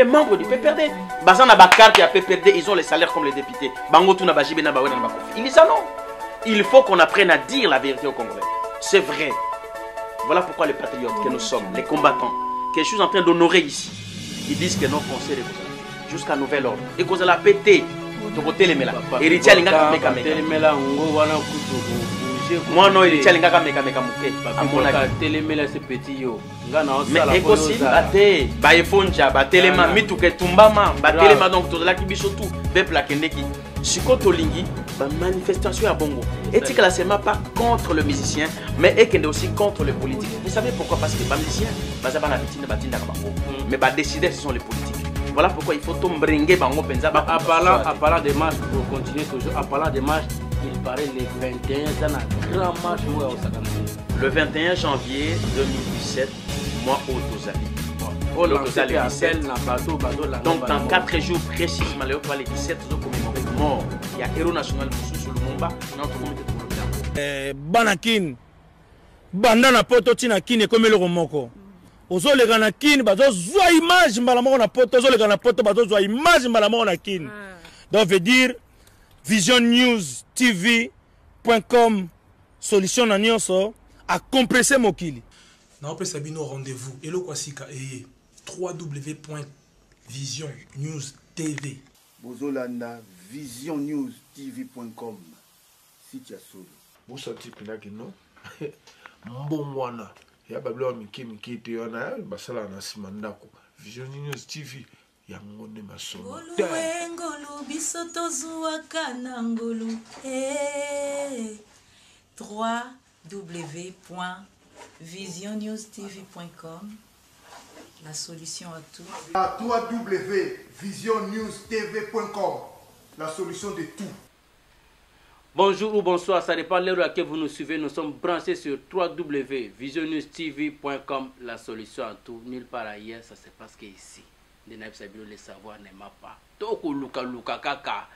est membre du PPRD. Bazan na bakar qui a PPRD, ils ont les salaires comme les députés. Bango tout na bajibe na bawe na bakofi. Il dit ça non. Il faut qu'on apprenne à dire la vérité aux Congolais. C'est vrai. Voilà pourquoi les patriotes que nous sommes, les combattants, que je suis en train d'honorer ici, ils disent que non français jusqu'à nouvel ordre. Et qu'on a la pété. Héritier Linga Meka Meka. Moi non, héritier Linga Meka Meka Mouké. Télémela c'est petit yo. Mais écosi bate, ba efonja, ba telema, mituke tumbama, ba telema donc to la kibiso tout, peuple la kendeki. Sikoto lingi, ba manifestation à Bongo. Éthique là c'est pas contre le musicien, mais est aussi contre le politique. Vous savez pourquoi? Parce que les musiciens, ba zaba na bitine batinda ka bango. Mais ba décider ce sont les politiques. Voilà pourquoi il faut tombringuer bango penza. En parlant des matchs, pour continuer toujours, en parlant des matchs, il paraît les 21 ans, un grand match au Sakana. Le 21 janvier 2017, moi au Tozali. Donc dans 4 jours précisément, les 17 jours commémorés mort. Il y a héros national sur le Mumba. Notre comité de Banakin, Bandana Poto Tinakin et comme le Romoko. Ozo le ganakin, bazo zwa image malamoko na poto, ozo le ganapoto bazo zwa image malamoko na kin. Donc veut dire visionnewstv.com solution na nyonso a compresser mokili. Na opé sabino rendez-vous elo kwasika eye www.visionnewstv. Bozolanda visionnewstv.com site ya solo. Bosa tipinaki no. Mbomwana. Ya bablo miki te yona basala na simandako Vision News TV ya ngone masomo ngolu bisoto zuwa kana ngolu www.visionnewstv.com la solution à tout. www.visionnewstv.com la solution de tout. Bonjour ou bonsoir, ça dépend de l'heure à laquelle vous nous suivez. Nous sommes branchés sur www.visionnewstv.com, la solution à tout. Nulle part ailleurs, ça se passe qu'ici. Les savoir n'aiment pas. Toko luka luka kaka.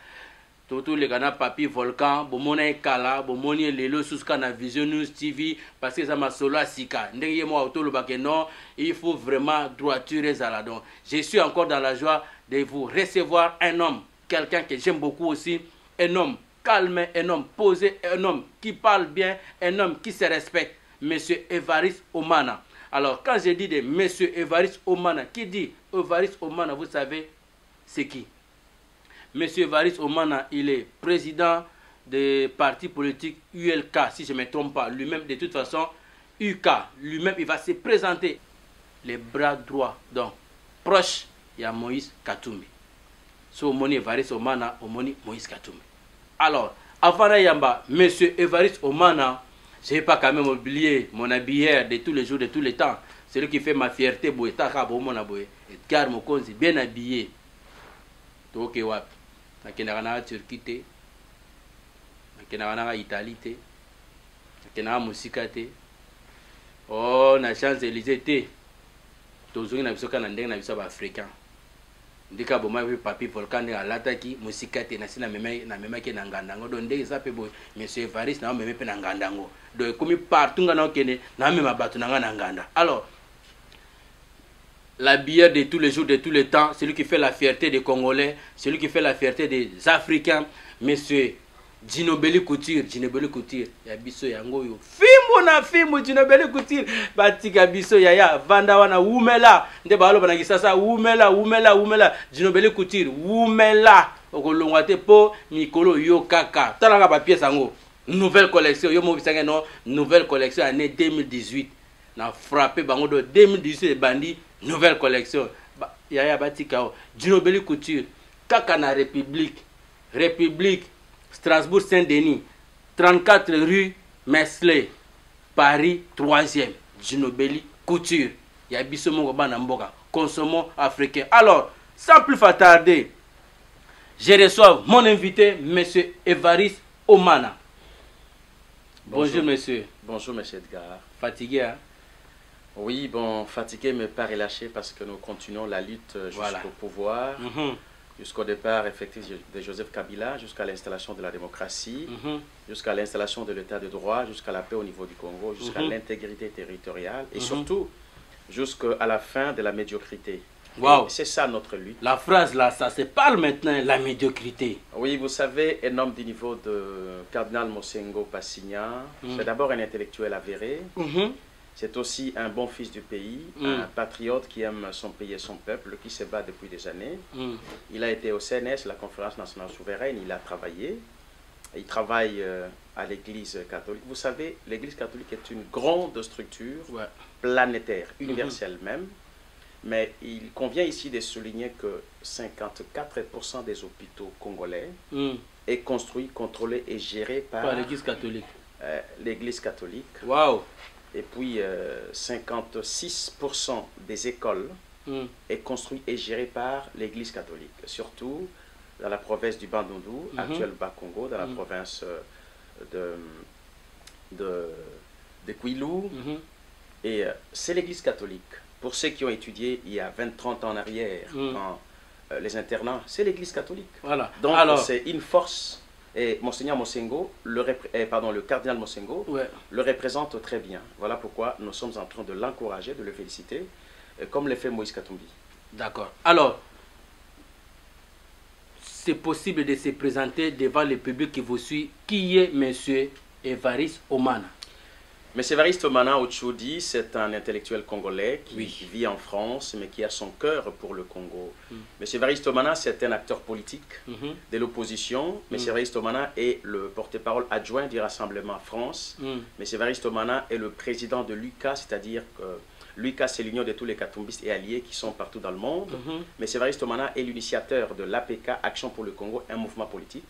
Toto les gana papi volcan, bomona kala, bomoni lelo suska na Vision News TV parce que ça m'a solo asika. Ndenge moi auto le non, il faut vraiment droiture zaladon. Je suis encore dans la joie de vous recevoir un homme, quelqu'un que j'aime beaucoup aussi, un homme calme, un homme posé, un homme qui parle bien, un homme qui se respecte, Monsieur Évariste Omana. Alors, quand je dis de Monsieur Évariste Omana, qui dit Évariste Omana, vous savez, c'est qui? Monsieur Évariste Omana, il est président du parti politique ULK, si je ne me trompe pas. Lui-même, de toute façon, UK, lui-même, il va se présenter les bras droits, donc, proche, il y a Moïse Katumbi. So, Omoni Évariste Omana, Omoni Moïse Katumbi. Alors, avant Yamba, Monsieur Évariste Omana, je n'ai pas quand même oublié mon habilleur de tous les jours, de tous les temps. Celui qui fait ma fierté, Edgar Mokonzi, bien habillé. Toke wap. Nakenarana Turquie, Nakenarana Italie, Nakenarana Musikate. Oh, na Champs-Élysées té. Tozongi na biso kana ndenge na biso ba africain. Ndika boma pe papi volcan à l'attaque musikate na sina mema ke na ngandango do ndenge ça pe boy Monsieur Évariste na meme pe na ngandango do komi partout ngana okene na mema batu na nganda. Alors la bière de tous les jours, de tous les temps, celui qui fait la fierté des Congolais, celui qui fait la fierté des Africains, Monsieur Djinobeli Couture, ya biso yango yo. Fimbo na fimbo Djinobeli Couture, batika biso ya vanda wana umela, nde balo bana kisasa umela, Djinobeli Couture, umela, okolongwa te po mikolo yo kaka. Talanga ba pièce yango. Nouvelle collection, yo mo bisanga non, nouvelle collection année 2018. Na frappé bango de 2018 bandi. Nouvelle collection. Yaya Batikao. Djinobeli Couture. Kaka na République. Strasbourg Saint-Denis. 34 rue Mesley. Paris 3e. Djinobeli Couture. Yabiso mongo bana mboka. Consommons africain. Alors, sans plus tarder, je reçois mon invité, Monsieur Évariste Omana. Bonjour monsieur. Bonjour monsieur Edgar. Fatigué, hein? Oui, bon, fatigué mais pas relâché parce que nous continuons la lutte jusqu'au pouvoir, jusqu'au départ effectif de Joseph Kabila, jusqu'à l'installation de la démocratie, jusqu'à l'installation de l'état de droit, jusqu'à la paix au niveau du Congo, jusqu'à l'intégrité territoriale et surtout jusqu'à la fin de la médiocrité. Wow. C'est ça notre lutte. La phrase là, ça se parle maintenant, la médiocrité. Oui, vous savez, un homme du niveau de Cardinal Mosengo Passigna, c'est d'abord un intellectuel avéré. C'est aussi un bon fils du pays, un patriote qui aime son pays et son peuple, qui se bat depuis des années. Il a été au CNS, la Conférence nationale souveraine, il a travaillé. Il travaille à l'Église catholique. Vous savez, l'Église catholique est une grande structure planétaire, universelle même. Mais il convient ici de souligner que 54% des hôpitaux congolais est construit, contrôlé et géré par l'Église catholique. L'Église catholique. Wow. Et puis 56% des écoles est construit et géré par l'Église catholique. Surtout dans la province du Bandundu, actuel Bas-Congo, dans la province de Kwilu. Et c'est l'Église catholique. Pour ceux qui ont étudié il y a 20-30 ans en arrière, dans les internats, c'est l'Église catholique. Voilà. Donc c'est une force. Et Monseigneur Mosengo, le cardinal Mosengo, le représente très bien. Voilà pourquoi nous sommes en train de l'encourager, de le féliciter, comme l'a fait Moïse Katumbi. D'accord. Alors, c'est possible de se présenter devant le public qui vous suit. Qui est M. Évariste Omana? M. Évariste Omana Ochoudi, c'est un intellectuel congolais qui vit en France, mais qui a son cœur pour le Congo. M. Évariste Omana, c'est un acteur politique de l'opposition. M. Évariste Omana est le porte-parole adjoint du Rassemblement France. M. Évariste Omana est le président de l'UCA, c'est-à-dire que l'UCA, c'est l'union de tous les katumbistes et alliés qui sont partout dans le monde. M. Évariste Omana est l'initiateur de l'APK, Action pour le Congo, un mouvement politique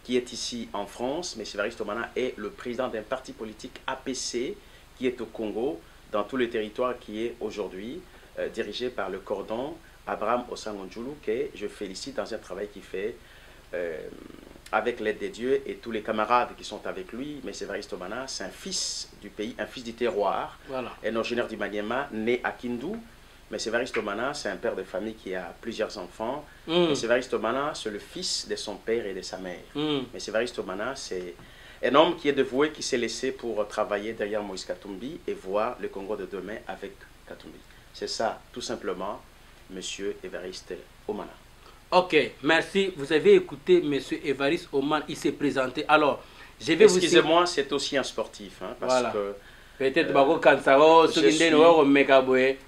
qui est ici en France. M. Évariste Omana est le président d'un parti politique APC qui est au Congo, dans tout le territoire qui est aujourd'hui dirigé par le cordon Abraham Osangonjoulou, que je félicite dans un travail qu'il fait avec l'aide de Dieu et tous les camarades qui sont avec lui. Mais Évariste Omana, c'est un fils du pays, un fils du terroir, un originaire du Maniema, né à Kindu. Mais Évariste Omana, c'est un père de famille qui a plusieurs enfants. Mais Évariste Omana, c'est le fils de son père et de sa mère. Mais Évariste Omana, c'est un homme qui est dévoué, qui s'est laissé pour travailler derrière Moïse Katumbi et voir le Congo de demain avec Katumbi. C'est ça, tout simplement, Monsieur Évariste Omana. Ok, merci. Vous avez écouté M. Évariste Omana, il s'est présenté. Alors, je vais excusez-moi, c'est aussi un sportif, hein, parce que... Peut-être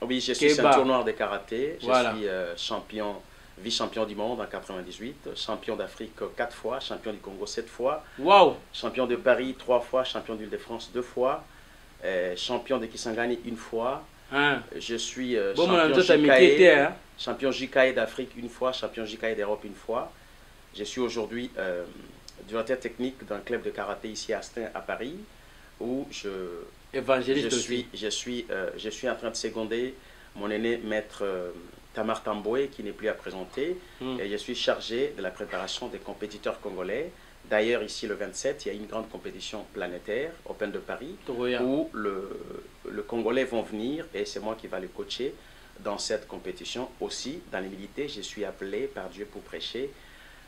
oui, je suis ceinture noire de karaté, je suis champion, vice-champion du monde en 98, champion d'Afrique 4 fois, champion du Congo 7 fois, champion de Paris 3 fois, champion d'Île-de-France 2 fois, champion de Kisangani 1 fois. Je suis champion JKE d'Afrique 1 fois, champion JKE d'Europe 1 fois. Je suis aujourd'hui directeur technique d'un club de karaté ici à Astin, à Paris, où je suis en train de seconder mon aîné maître Tamar Tamboué, qui n'est plus à présenter, et je suis chargé de la préparation des compétiteurs congolais. D'ailleurs, ici, le 27, il y a une grande compétition planétaire, Open de Paris, où le Congolais vont venir, et c'est moi qui va les coacher dans cette compétition. Aussi, dans l'humilité, je suis appelé par Dieu pour prêcher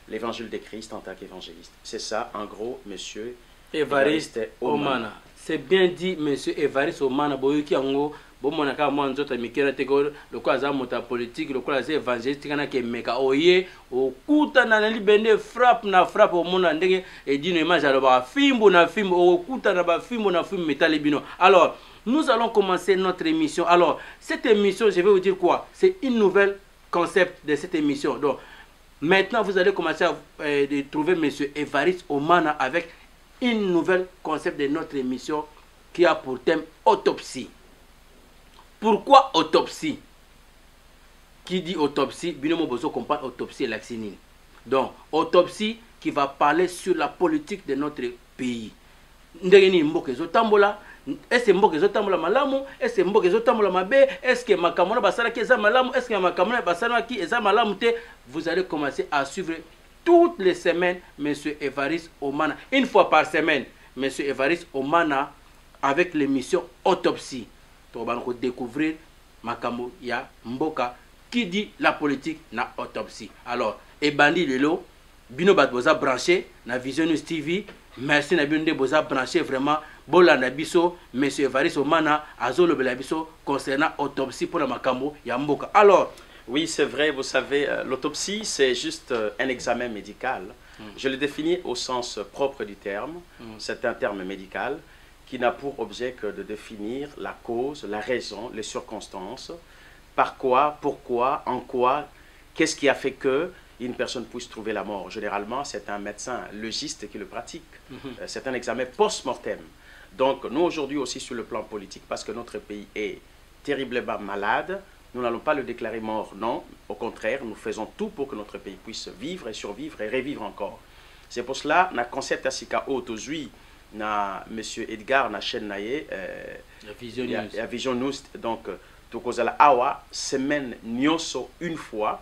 l'évangile de Christ en tant qu'évangéliste. C'est ça, en gros, monsieur Évariste Omana. C'est bien dit, monsieur Évariste Omana. Boyoki ango, bomonaka moi nzota mikera teko le quoi za mota politique, le quoi za évangéliste kana ke meka oye okuta na libende frappe au mona ndenge et dit no image aloba fimbo na fimbo okuta na ba fimbo na fimbo metali bino. Alors, nous allons commencer notre émission. Alors, cette émission, je vais vous dire quoi? C'est une nouvelle concept de cette émission. Donc, maintenant, vous allez commencer à trouver monsieur Évariste Omana avec une nouvelle concept de notre émission qui a pour thème autopsie. Pourquoi autopsie? Qui dit autopsie, binomo bozo comprend autopsie et l'accinine. Donc, autopsie qui va parler sur la politique de notre pays. Ndegeni mboke zotambola, est-ce mboke zotambola malamu, est-ce mboke zotambola mabe, est-ce que makamona basala ki eza malamu, est-ce que makamona basala ki eza malamu te? Vous allez commencer à suivre toutes les semaines M. Évariste Omana. Une fois par semaine, M. Évariste Omana avec l'émission Autopsie. On va découvrir Makamo ya Mboka qui dit la politique na autopsie. Alors, Ebandi Lelo, Bino Batboza branché, na Vision News TV. Merci na Bino Boza branché vraiment. Bolanda Biso, M. Évariste Omana, Azolo Belabiso concernant autopsie pour la Makamo ya Mboka. Alors, Oui, c'est vrai, vous savez, l'autopsie, c'est juste un examen médical. Je le définis au sens propre du terme. C'est un terme médical qui n'a pour objet que de définir la cause, la raison, les circonstances, par quoi, pourquoi, en quoi, qu'est-ce qui a fait que une personne puisse trouver la mort. Généralement, c'est un médecin légiste qui le pratique. C'est un examen post-mortem. Donc, nous, aujourd'hui aussi sur le plan politique, parce que notre pays est terriblement malade, nous n'allons pas le déclarer mort, non. Au contraire, nous faisons tout pour que notre pays puisse vivre et survivre et revivre encore. C'est pour cela, na concept asika aujourd'hui, na Monsieur Edgar, na chaîne naye, la Vision News, donc, tokozala awa semaine nyonso une fois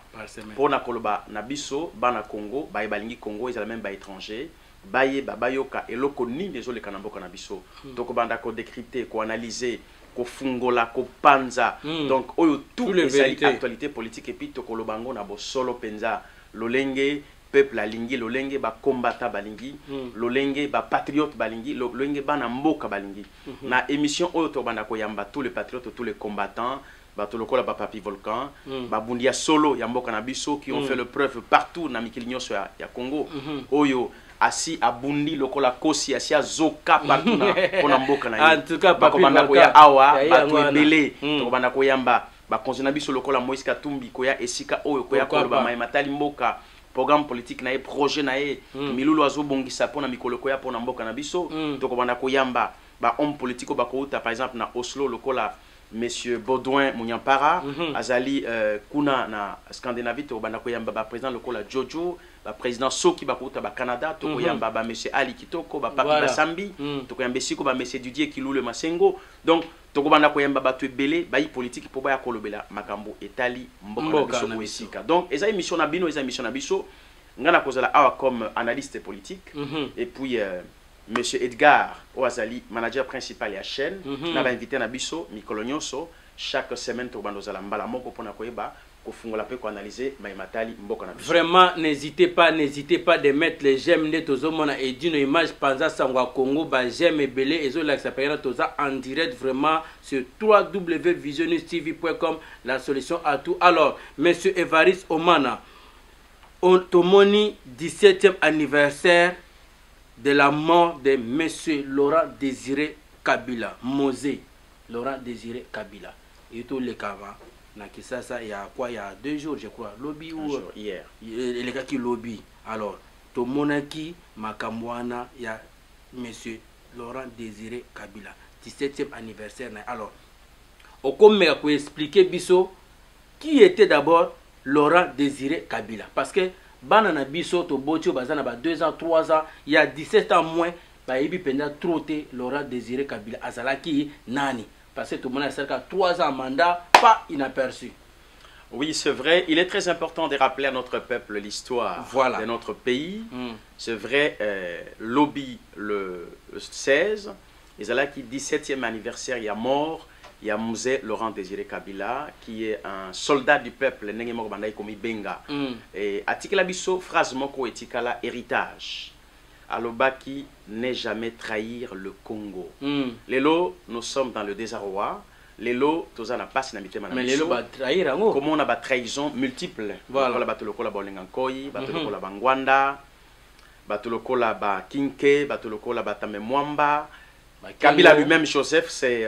pour na koloba na biso bana Congo baye balingi Congo ils même ba étranger baye bayoka eloko nini ezoleka na mboka na biso tokobanda ko décrypter ko analyser ko fungola ko panza donc oyo tout les actualités politiques et puis tokolobango na bo solo penza lolenge peuple alingi lolenge ba combattant balingi lolenge ba patriote balingi lolenge bana mboka balingi na émission oyo to banda ko yamba tous les patriotes tous les combattants ba to lokola ba Papi Volcan ba bundia solo ya mboka na biso qui ont fait le preuve partout na mikili nyonso ya Congo oyo asi abundi lokola kosi asi azoka partout na pona mboka na en tout cas Papi Volcan ko ya awa ba to ebele to banda ko yamba ba konzina biso lokola Moïse Katumbi ko ya esika oyo ko ya koloba mai matali mboka programme politique nae projet nae milulu azobongisa pona mikoloko ya pona mboka na biso tokobanda koyamba ba homme politique ba kouta par exemple na Oslo lokola monsieur Baudouin Munyampara azali kuna na Scandinavie tokobanda koyamba ba président lokola Jojo ba président Soki ba kouta ba Canada tokoyamba ba monsieur Ali Kitoko ba Papi Basambi tokoyamba siko ba monsieur Didier Kilule Masengo donc tokobanda koyamba batu ebele bayi politique po baya kolobela makambo etali mboka na biso esika donc eza émission na bino eza émission na biso ngana kozala awa comme analyste politique et puis monsieur Edgar Oazali manager principal ya chaîne na ba invité na biso mikolo nyonso chaque semaine tokobanda ozala mbala moko pona koyeba kofungola pe ko analyser matali mboka na biso. Vraiment n'hésitez pas de mettre les j'aime de tozomona et d'une image panza sangwa Congo ba j'aime ebele ezo la s'appelle toza en direct vraiment sur www.visionnewstv.com la solution à tout. Alors monsieur Évariste Omana tomoni 17e anniversaire de la mort de monsieur Laurent Désiré Kabila Mosé Laurent Désiré Kabila et tout le Kava na Kisasa il y a quoi il y a 2 jours je crois lobby ou hier les gars qui lobby alors to monaki makamwana il y a monsieur Laurent Désiré Kabila 17e anniversaire alors au comme pour expliquer biso qui était d'abord Laurent Désiré Kabila parce que banana biso to botio bazana ba 2 ans 3 ans il y a 17 ans moins ba yebi penda troté Laurent Désiré Kabila azalaki nani parce que tout le monde a cerca 3 ans mandat pas inaperçu. Oui, c'est vrai. Il est très important de rappeler à notre peuple l'histoire de notre pays. C'est vrai, lobby le 16, ils ont qui 17e anniversaire, il y a mort, il y a Mosé Laurent Désiré Kabila, qui est un soldat du peuple, Nengemok Bandai Komi Benga. Et Atikela Bisso, phrase moko etikala héritage. Alobaki n'est jamais trahir le Congo. Lelo, nous sommes dans le désarroi. Lelo, toza na passe na mitema na biso. Comment on a ba trahison multiple. Voilà. Bato lokola Bolengankoi, bato lokola Bangwanda, bato lokola ba Kinke, bato lokola Batame Mwamba. Kabila lui-même, Joseph, c'est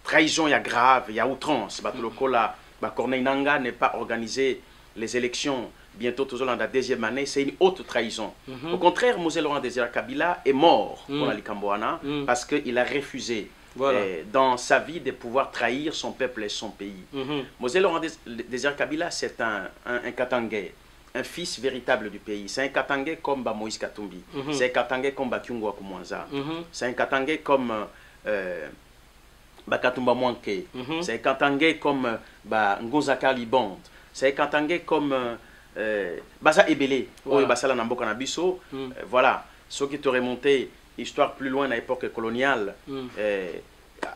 trahison, il y a grave, il y a outrance. Bato lokola ba Corneille Nanga n'est pas organisé les élections. Bientôt, toujours dans la 2e année, c'est une haute trahison. Au contraire, Mosé Laurent Désiré Kabila est mort pour la Likamboana parce qu'il a refusé dans sa vie de pouvoir trahir son peuple et son pays. Mosé Laurent Désiré Kabila, c'est un Katangais, un fils véritable du pays. C'est un Katangais comme Moïse Katumbi. C'est un Katangais comme Kyungwa Kumwanza. C'est un Katangais comme Katumba Mwanke. C'est un Katangais comme Ngonzaka Libande. C'est un Katangais comme Baza Ebele, Basala Namboka Nabiso. Voilà, ce qui te remonté histoire plus loin à l'époque coloniale,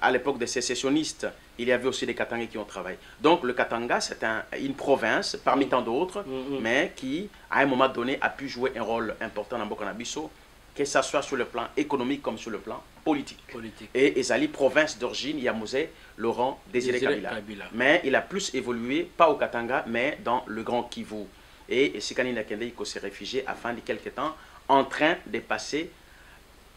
à l'époque des sécessionnistes, il y avait aussi des Katangais qui ont travaillé. Donc le Katanga, c'est une province parmi tant d'autres, mais qui, à un moment donné, a pu jouer un rôle important dans Namboka Nabiso. que ce soit sur le plan économique comme sur le plan politique. Et ezali province d'origine, il y a Musée Laurent Désiré Kabila. Mais il a plus évolué, pas au Katanga, mais dans le Grand Kivu. Et Sikani Nakende s'est réfugié afin de quelque temps en train de passer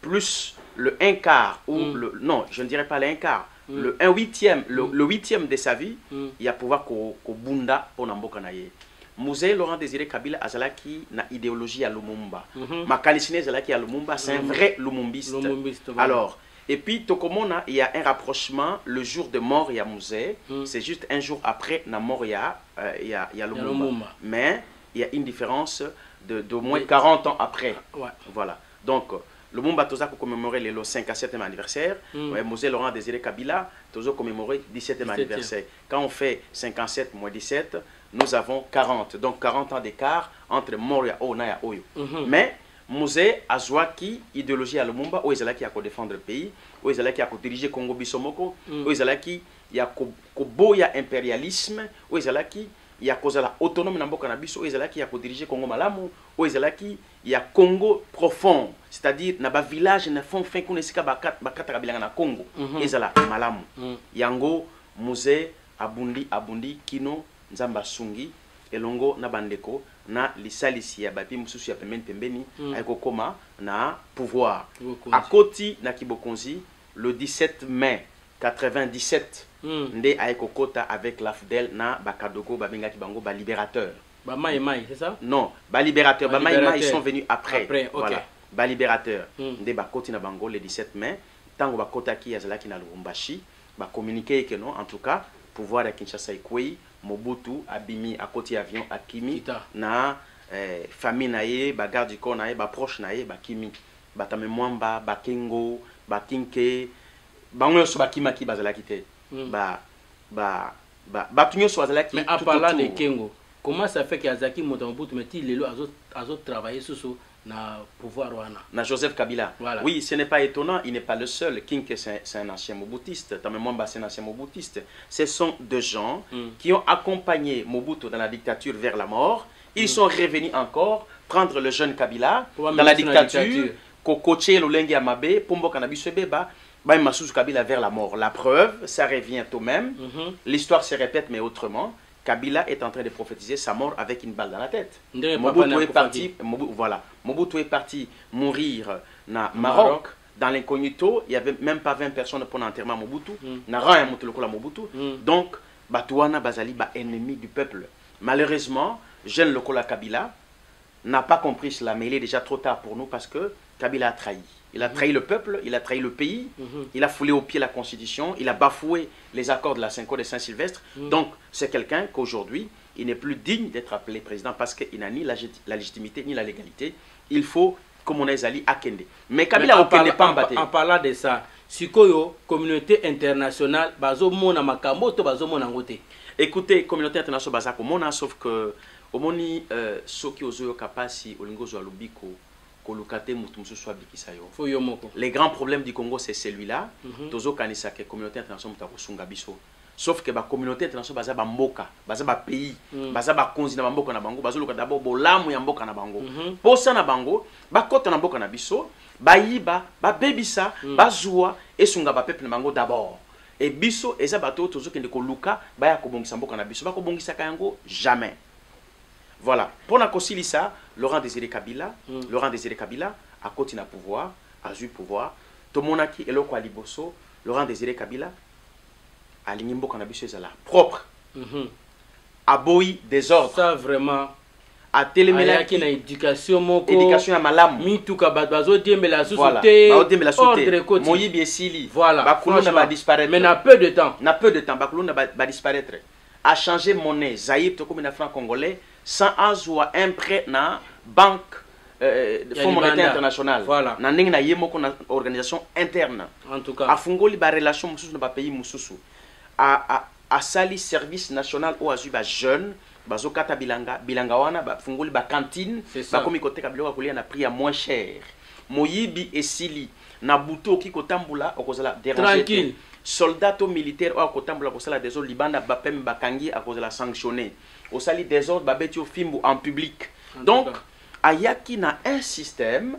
plus le 1 quart, ou non, je ne dirais pas le 1 quart, le 1/8e, le 8e de sa vie, il y a pouvoir ko bunda pour Namboka naye. Musée Laurent Désiré Kabila azalaki na idéologie à Lumumba. Makanisine azalaki à Lumumba, c'est un vrai Lumumbiste. Alors, et puis Tokomona, il y a un rapprochement le jour de mort, il y a Musée, c'est juste un jour après la mort, il y a Lumumba. Mais il y a une différence d'au moins 40 ans après. Voilà. Donc, Lumumba Toza commémorer le 57e anniversaire. Musée Laurent Désiré Kabila Toza commémorer 17e anniversaire. Quand on fait 57 moins 17, nous avons 40. Donc 40 ans d'écart entre Moria Ona et Oyo. Mais Musée Azwaki, idéologie à Lumumba, où Ezalaki a défendre le pays, où Ezalaki a diriger Congo Bissomoko, où Ezalaki y a boya impérialisme, où Ezalaki il y a cause la autonome na mboka na biso, où Ezalaki a diriger Congo Malamu, où Ezalaki il y a Congo profond, c'est-à-dire na ba village na fond fin qu'on esika bakata kabilanga na Congo, Ezala Malamu. Yango Musée abundi kino nzamba sungi elongo na bandeko na lisalisi ya bapi mususu ya pembeni ayeko koma na pouvoir akoti na kibokonzi le 17 mai 97 nde ayeko kota avec l'AFDEL na bakadogo babenga ki bango ba libérateur ba mai c'est ça? Non, ba libérateur ba mai ils sont venus après voilà ba libérateur nde bakoti na bango le 17 mai tango bakota ki yazalaki na Lubumbashi ba communiquer que non en tout cas pouvoir à Kinshasa Ikwei Mobutu abimi à côté avion à Kimi na famille naie ba garde du corps naie ba proche naie ba Kimi ba tamemwamba ba Kengo ba Kinke ba nyoso ba Kimaki bazalaki te ba tunyoso bazalaki. Mais à parler de Kengo, comment ça fait que Azaki Mobutu metti lelo azo travailler sous na pouvoir wana na Joseph Kabila. Voilà. Oui, ce n'est pas étonnant, il n'est pas le seul. Kinke c'est un ancien Mobutiste, Tamemwamba c'est un ancien Mobutiste. Ce sont deux gens qui ont accompagné Mobutu dans la dictature vers la mort. Ils sont revenus encore prendre le jeune Kabila dans la dictature, Kokoche Lolenge Amabe, Pombo Kanabisebeba, Masusu Kabila vers la mort. La preuve, ça revient au même. L'histoire se répète mais autrement. Kabila est en train de prophétiser sa mort avec une balle dans la tête. Mobutu est parti, Mobutu est parti mourir na Maroc, dans l'incognito. Il n'y avait même pas 20 personnes pour l'enterrement Mobutu. Mobutu. Donc, Batouana Bazali, ennemi du peuple. Malheureusement, jeune Lokola Kabila n'a pas compris cela, mais il est déjà trop tard pour nous parce que Kabila a trahi. Il a trahi le peuple, il a trahi le pays, il a foulé au pied la constitution, il a bafoué les accords de la Cinco de Saint-Sylvestre. Donc, c'est quelqu'un qu'aujourd'hui, il n'est plus digne d'être appelé président parce qu'il n'a ni la légitimité ni la légalité. Il faut, comme on a Zali, Akende. Mais Kabila Okende pas mbatté. En parlant de ça, Sikoyo, communauté internationale, bazo mona makambo to bazo mona ngote. Écoutez, communauté internationale bazako mona, sauf que omoni soki ozoyo kapasi olingozo alubiko. Les grands problèmes du Congo, c'est celui-là. Tozo kanisa ke communauté internationale mutakosunga biso. Sauf que la communauté internationale baza ba mboka, baza ba pays, baza ba konzi na mboka na bango, bazo luka d'abord bolamu ya mboka na bango. Posa na bango, ba kota na mboka na biso, ba yiba, ba bebisa, ba zuwa esunga ba peuple na bango d'abord. Et biso eza bato tozo kende ko luka ba ya ko bongisa mboka na biso, ba ko bongisa kayango jamais. Voilà. Pour la Kosilissa, Laurent Désiré Kabila, a continué à pouvoir, a eu pouvoir. Tomonaki et Loko Aliboso, Laurent Désiré Kabila, a l'Inimbo Cannabis propre. A Boy désordre. Ça vraiment. A Téléméla qui na éducation moko. Éducation à Malam. Mituka bazo diembela voilà. souté. Ordre côté. Moyibi et Sili. Voilà. Bakoulou va disparaître. Mais n'a peu de temps. N'a peu de temps. Bakoulou va disparaître. A changé monnaie. Zaïre, tout comme un franc congolais. Sans avoir un prêt na banque Fonds monétaire international. Voilà. Na ndenge na yemoko na organisation interne. En tout cas. A fungoli ba relation mususu na ba pays mususu. A sali service national au azuba jeune bazo kata bilanga wana ba fungoli ba cantine ba komi kote kabilo kolia na prix à moins cher. Moyibi esili na buto ki kotambula okozala déranger. Tranquille. Soldats militaires au kotambula kosala des autres libanda ba pem ba kangi à cause de la sanctionner. Au sali des autres babetio fimbu en public. Donc ayaki na un système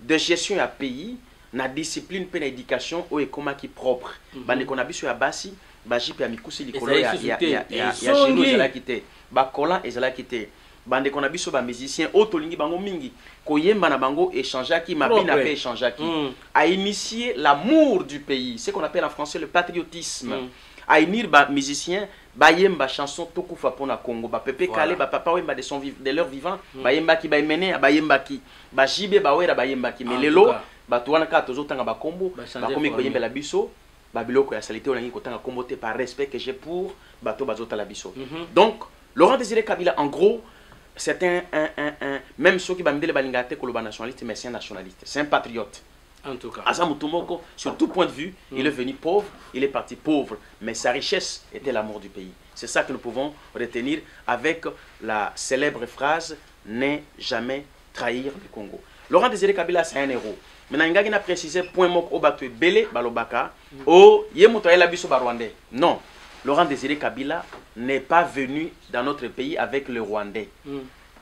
de gestion à pays na discipline pe na éducation o ekoma ki propre bande kona biso ya basi ba jipe ya mikusi likolo ya genou ezala kité ba kolan ezala kité bande kona biso ba musicien o tolingi bango mingi koyemba na bango échanger ki mabina pe échanger ki a initié l'amour du pays, ce qu'on appelle en français le patriotisme. A unir ba musicien ba yemba chanson tokufa pona Congo ba pepe kale ba papa wemba de leur vivant ba yemba ki ba mene ba yemba ki ba jibe ba wera ba yemba ki melelo ba tuana ka tozo tanga ba kombo ba komi ko yemba la biso ba biloko ya salité olangi ko tanga kombo te par respect que j'ai pour bato bazota la biso. Donc Laurent Désiré Kabila en gros c'est même ceux qui bamdele balingate koloba nationaliste mais c'est un nationaliste, c'est un patriote. En tout cas. Asa Mutomoko, sur tout point de vue, il est venu pauvre, il est parti pauvre, mais sa richesse était l'amour du pays. C'est ça que nous pouvons retenir avec la célèbre phrase « Ne jamais trahir le Congo ». Laurent Désiré Kabila, c'est un héros. Maintenant, il a précisé point mok obato belé balobaka o yemuto la biso barwandais. Non, Laurent Désiré Kabila n'est pas venu dans notre pays avec le Rwandais.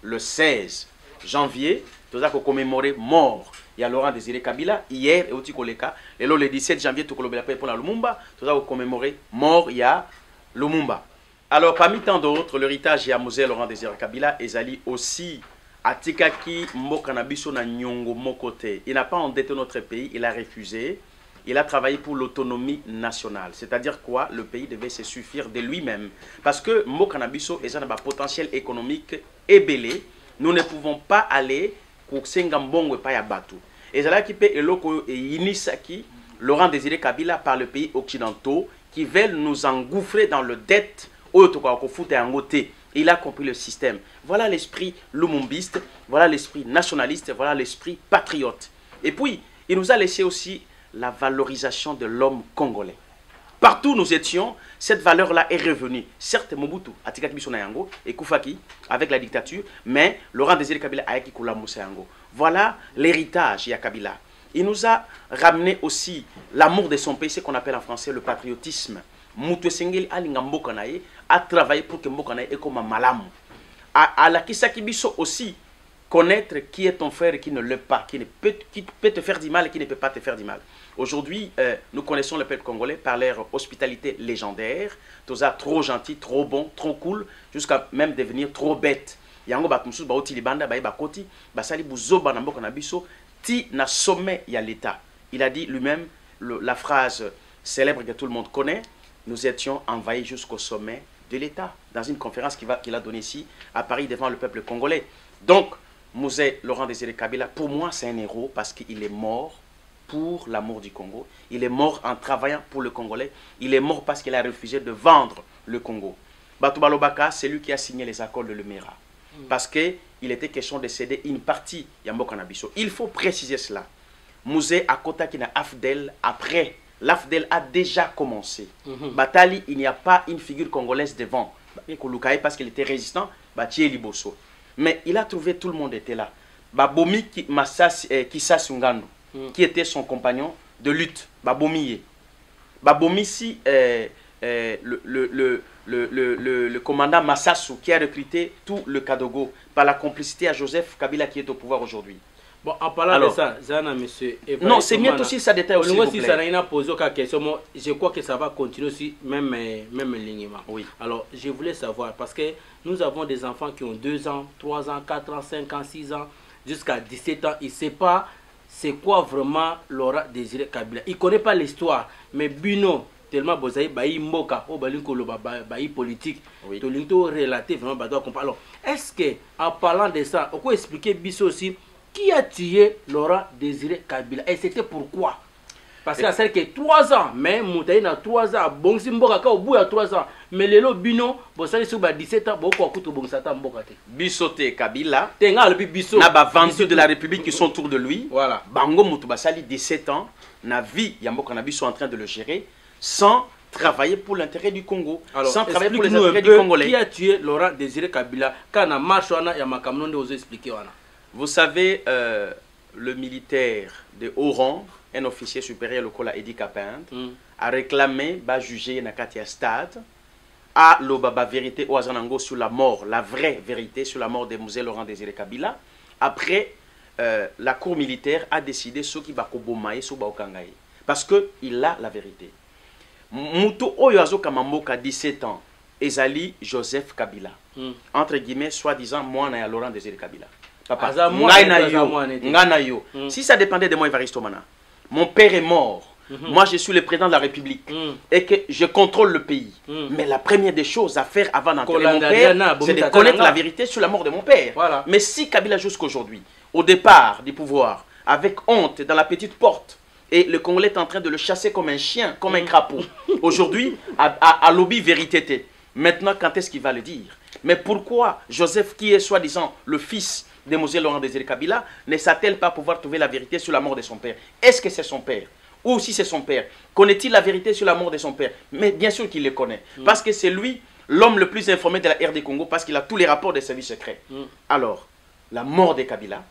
Le 16 janvier, nous avons commémoré mort. Il y a Laurent Désiré Kabila hier et au Tikoleka. Et le 17 janvier, pour la Lumumba, nous avons commémoré mort. Il y a Lumumba. Alors parmi tant d'autres, l'héritage à Moselle Laurent Désiré Kabila ezali aussi Atikaki Mbokanabiso na Nyongo Mokote. Il n'a pas endetté notre pays, il a refusé. Il a travaillé pour l'autonomie nationale. C'est-à-dire quoi? Le pays devait se suffire de lui-même. Parce que Mbokanabiso est un potentiel économique ébélé. Nous ne pouvons pas aller pour Sengambongo et Payabatu. Et c'est là qui peut Eloko et Inisaki, Laurent Désiré Kabila par le pays occidentaux qui veulent nous engouffrer dans le dette. Il a compris le système. Voilà l'esprit lumumbiste, voilà l'esprit nationaliste, voilà l'esprit patriote. Et puis, il nous a laissé aussi la valorisation de l'homme congolais. Partout où nous étions, cette valeur-là est revenue. Certes, Mobutu, Atikaki Bisonayango, et Koufaki, avec la dictature, mais Laurent Désiré Kabila a écrit Koula Moussayango. Voilà l'héritage, ya Kabila. Il nous a ramené aussi l'amour de son pays, ce qu'on appelle en français le patriotisme. Moutou Sengeli Alinga Mbokanaye a travaillé pour que Mbokanaye ait comme un malam. À la Kisaki Biso aussi, connaître qui est ton frère et qui ne l'est pas, qui peut te faire du mal et qui ne peut pas te faire du mal. Aujourd'hui, nous connaissons le peuple congolais par leur hospitalité légendaire. Tous trop gentil, trop bon, trop cool, jusqu'à même devenir trop bête. Yango Batmusu, Baoti Libanda, Baye Bakoti, Basali Bouzoba Namboka Nabiso, Ti na sommet y a l'État. Il a dit lui-même la phrase célèbre que tout le monde connaît. Nous étions envahis jusqu'au sommet de l'État, dans une conférence qu'il a donnée ici à Paris devant le peuple congolais. Donc, Mouzé Laurent Désiré Kabila, pour moi, c'est un héros parce qu'il est mort pour l'amour du Congo. Il est mort en travaillant pour le Congolais. Il est mort parce qu'il a refusé de vendre le Congo. Batouba Lobaka, c'est lui qui a signé les accords de Lemera. Parce qu'il était question de céder une partie Yambo Kanabiso. Il faut préciser cela. Mouzé Akota qui n'a Afdel après. L'Afdel a déjà commencé. Batali, il n'y a pas une figure congolaise devant. Parce qu'il était résistant, Batie Liboso. Mais il a trouvé, tout le monde était là. Babomi Kissa Sungando, qui était son compagnon de lutte. Babomi. Babomi, si le commandant Massassou, qui a recruté tout le Kadogo par la complicité à Joseph Kabila qui est au pouvoir aujourd'hui. Bon, en parlant de ça, Zana, monsieur... Non, c'est mieux aussi, ça détaille aussi, si ça n'a posé aucune question, je crois que ça va continuer aussi, même lignement. Oui. Alors, je voulais savoir, parce que nous avons des enfants qui ont 2 ans, 3 ans, 4 ans, 5 ans, 6 ans, jusqu'à 17 ans. Il ne sait pas c'est quoi vraiment Laurent Désiré Kabila. Il ne connaît pas l'histoire, mais Bino, tellement Bozaï, Baï Moka, Baï politique, Tolinto relaté vraiment, alors, est-ce que, en parlant de ça, on peut expliquer Bisso aussi, qui a tué Laurent Désiré Kabila et c'était pourquoi? Parce que c'est que 3 ans, mais Moutaï a 3 ans, bon Simboka au bout de 3 ans, mais les lots Bino, bon ça c'est 17 ans, beaucoup à couteau bon Satan Mbokate. Bissoté Kabila, Tenga le Bisso, n'a pas vendu de la République qui sont autour de lui. Voilà. Bango Moutoubassali 17 ans, n'a vie Yamboka Nabiso en train de le gérer sans travailler pour l'intérêt du Congo, alors, sans travailler pour les intérêts du Congolais. Qui a tué Laurent Désiré Kabila quand on a marché, on a Yamakamnon de vous expliquer. Vous savez, le militaire de haut rang, un officier supérieur local Edi Kapend, a réclamé, juger Nakatia Stade, à l'Obaba vérité au Azanango sur la mort, la vraie vérité sur la mort de Mouzé Laurent Désiré Kabila, après la cour militaire a décidé ce qui va kobomaye so ba okangaye parce que il a la vérité. Mutu oyo azokamamboka 17 ans ezali Joseph Kabila. Entre guillemets soi-disant moi na ya Laurent Désiré Kabila. Papa, ngana yo. Si ça dépendait de moi Évariste Mana. Mon père est mort. Moi, je suis le président de la République et que je contrôle le pays. Mais la première des choses à faire avant d'enterrer mon père, c'est de connaître la vérité sur la mort de mon père. Voilà. Mais si Kabila jusqu'aujourd'hui, au départ du pouvoir, avec honte dans la petite porte, et le Congolais est en train de le chasser comme un chien, comme un crapaud, aujourd'hui, à lobby vérité. Maintenant, quand est-ce qu'il va le dire? Mais pourquoi Joseph, qui est soi-disant le fils de Mosé Laurent Désiré Kabila, ne sait-elle pas pouvoir trouver la vérité sur la mort de son père? Est-ce que c'est son père? Ou si c'est son père, connaît-il la vérité sur la mort de son père? Mais bien sûr qu'il le connaît. Parce que c'est lui l'homme le plus informé de la RD Congo, parce qu'il a tous les rapports des services secrets. Alors, la mort de Kabila,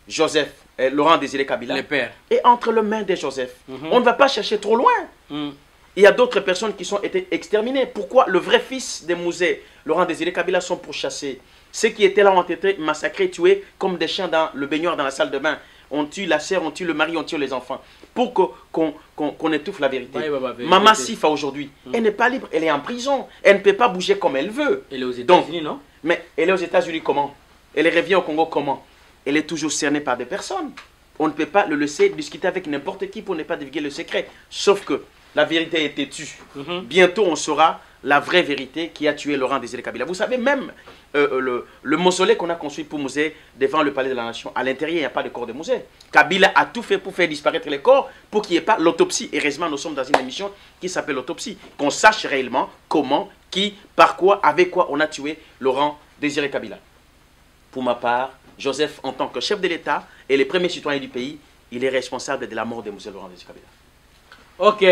Joseph, Laurent Désiré Kabila, est entre les mains de Joseph. On ne va pas chercher trop loin. Il y a d'autres personnes qui sont été exterminées. Pourquoi le vrai fils de Mosé, Laurent Désiré Kabila, sont pourchassés? Ceux qui étaient là ont été massacrés, tués comme des chiens dans le baignoire dans la salle de bain. On tue la sœur, on tue le mari, on tue les enfants. Pour qu'on étouffe la vérité. Maman Sifa aujourd'hui, elle n'est pas libre, elle est en prison. Elle ne peut pas bouger comme elle veut. Elle est aux États-Unis, non? Mais elle est aux États-Unis comment? Elle revient au Congo comment? Elle est toujours cernée par des personnes. On ne peut pas le laisser discuter avec n'importe qui pour ne pas divulguer le secret. Sauf que la vérité a été tue. Bientôt, on saura la vraie vérité qui a tué Laurent Désiré Kabila. Vous savez, même le mausolée qu'on a construit pour Mosé devant le palais de la Nation, à l'intérieur, il n'y a pas de corps de Mosé. Kabila a tout fait pour faire disparaître les corps, pour qu'il n'y ait pas l'autopsie. Heureusement, nous sommes dans une émission qui s'appelle l'autopsie. Qu'on sache réellement comment, qui, par quoi, avec quoi on a tué Laurent Désiré Kabila. Pour ma part, Joseph, en tant que chef de l'État et les premiers citoyens du pays, il est responsable de la mort de Mosé Laurent Désiré Kabila. Ok.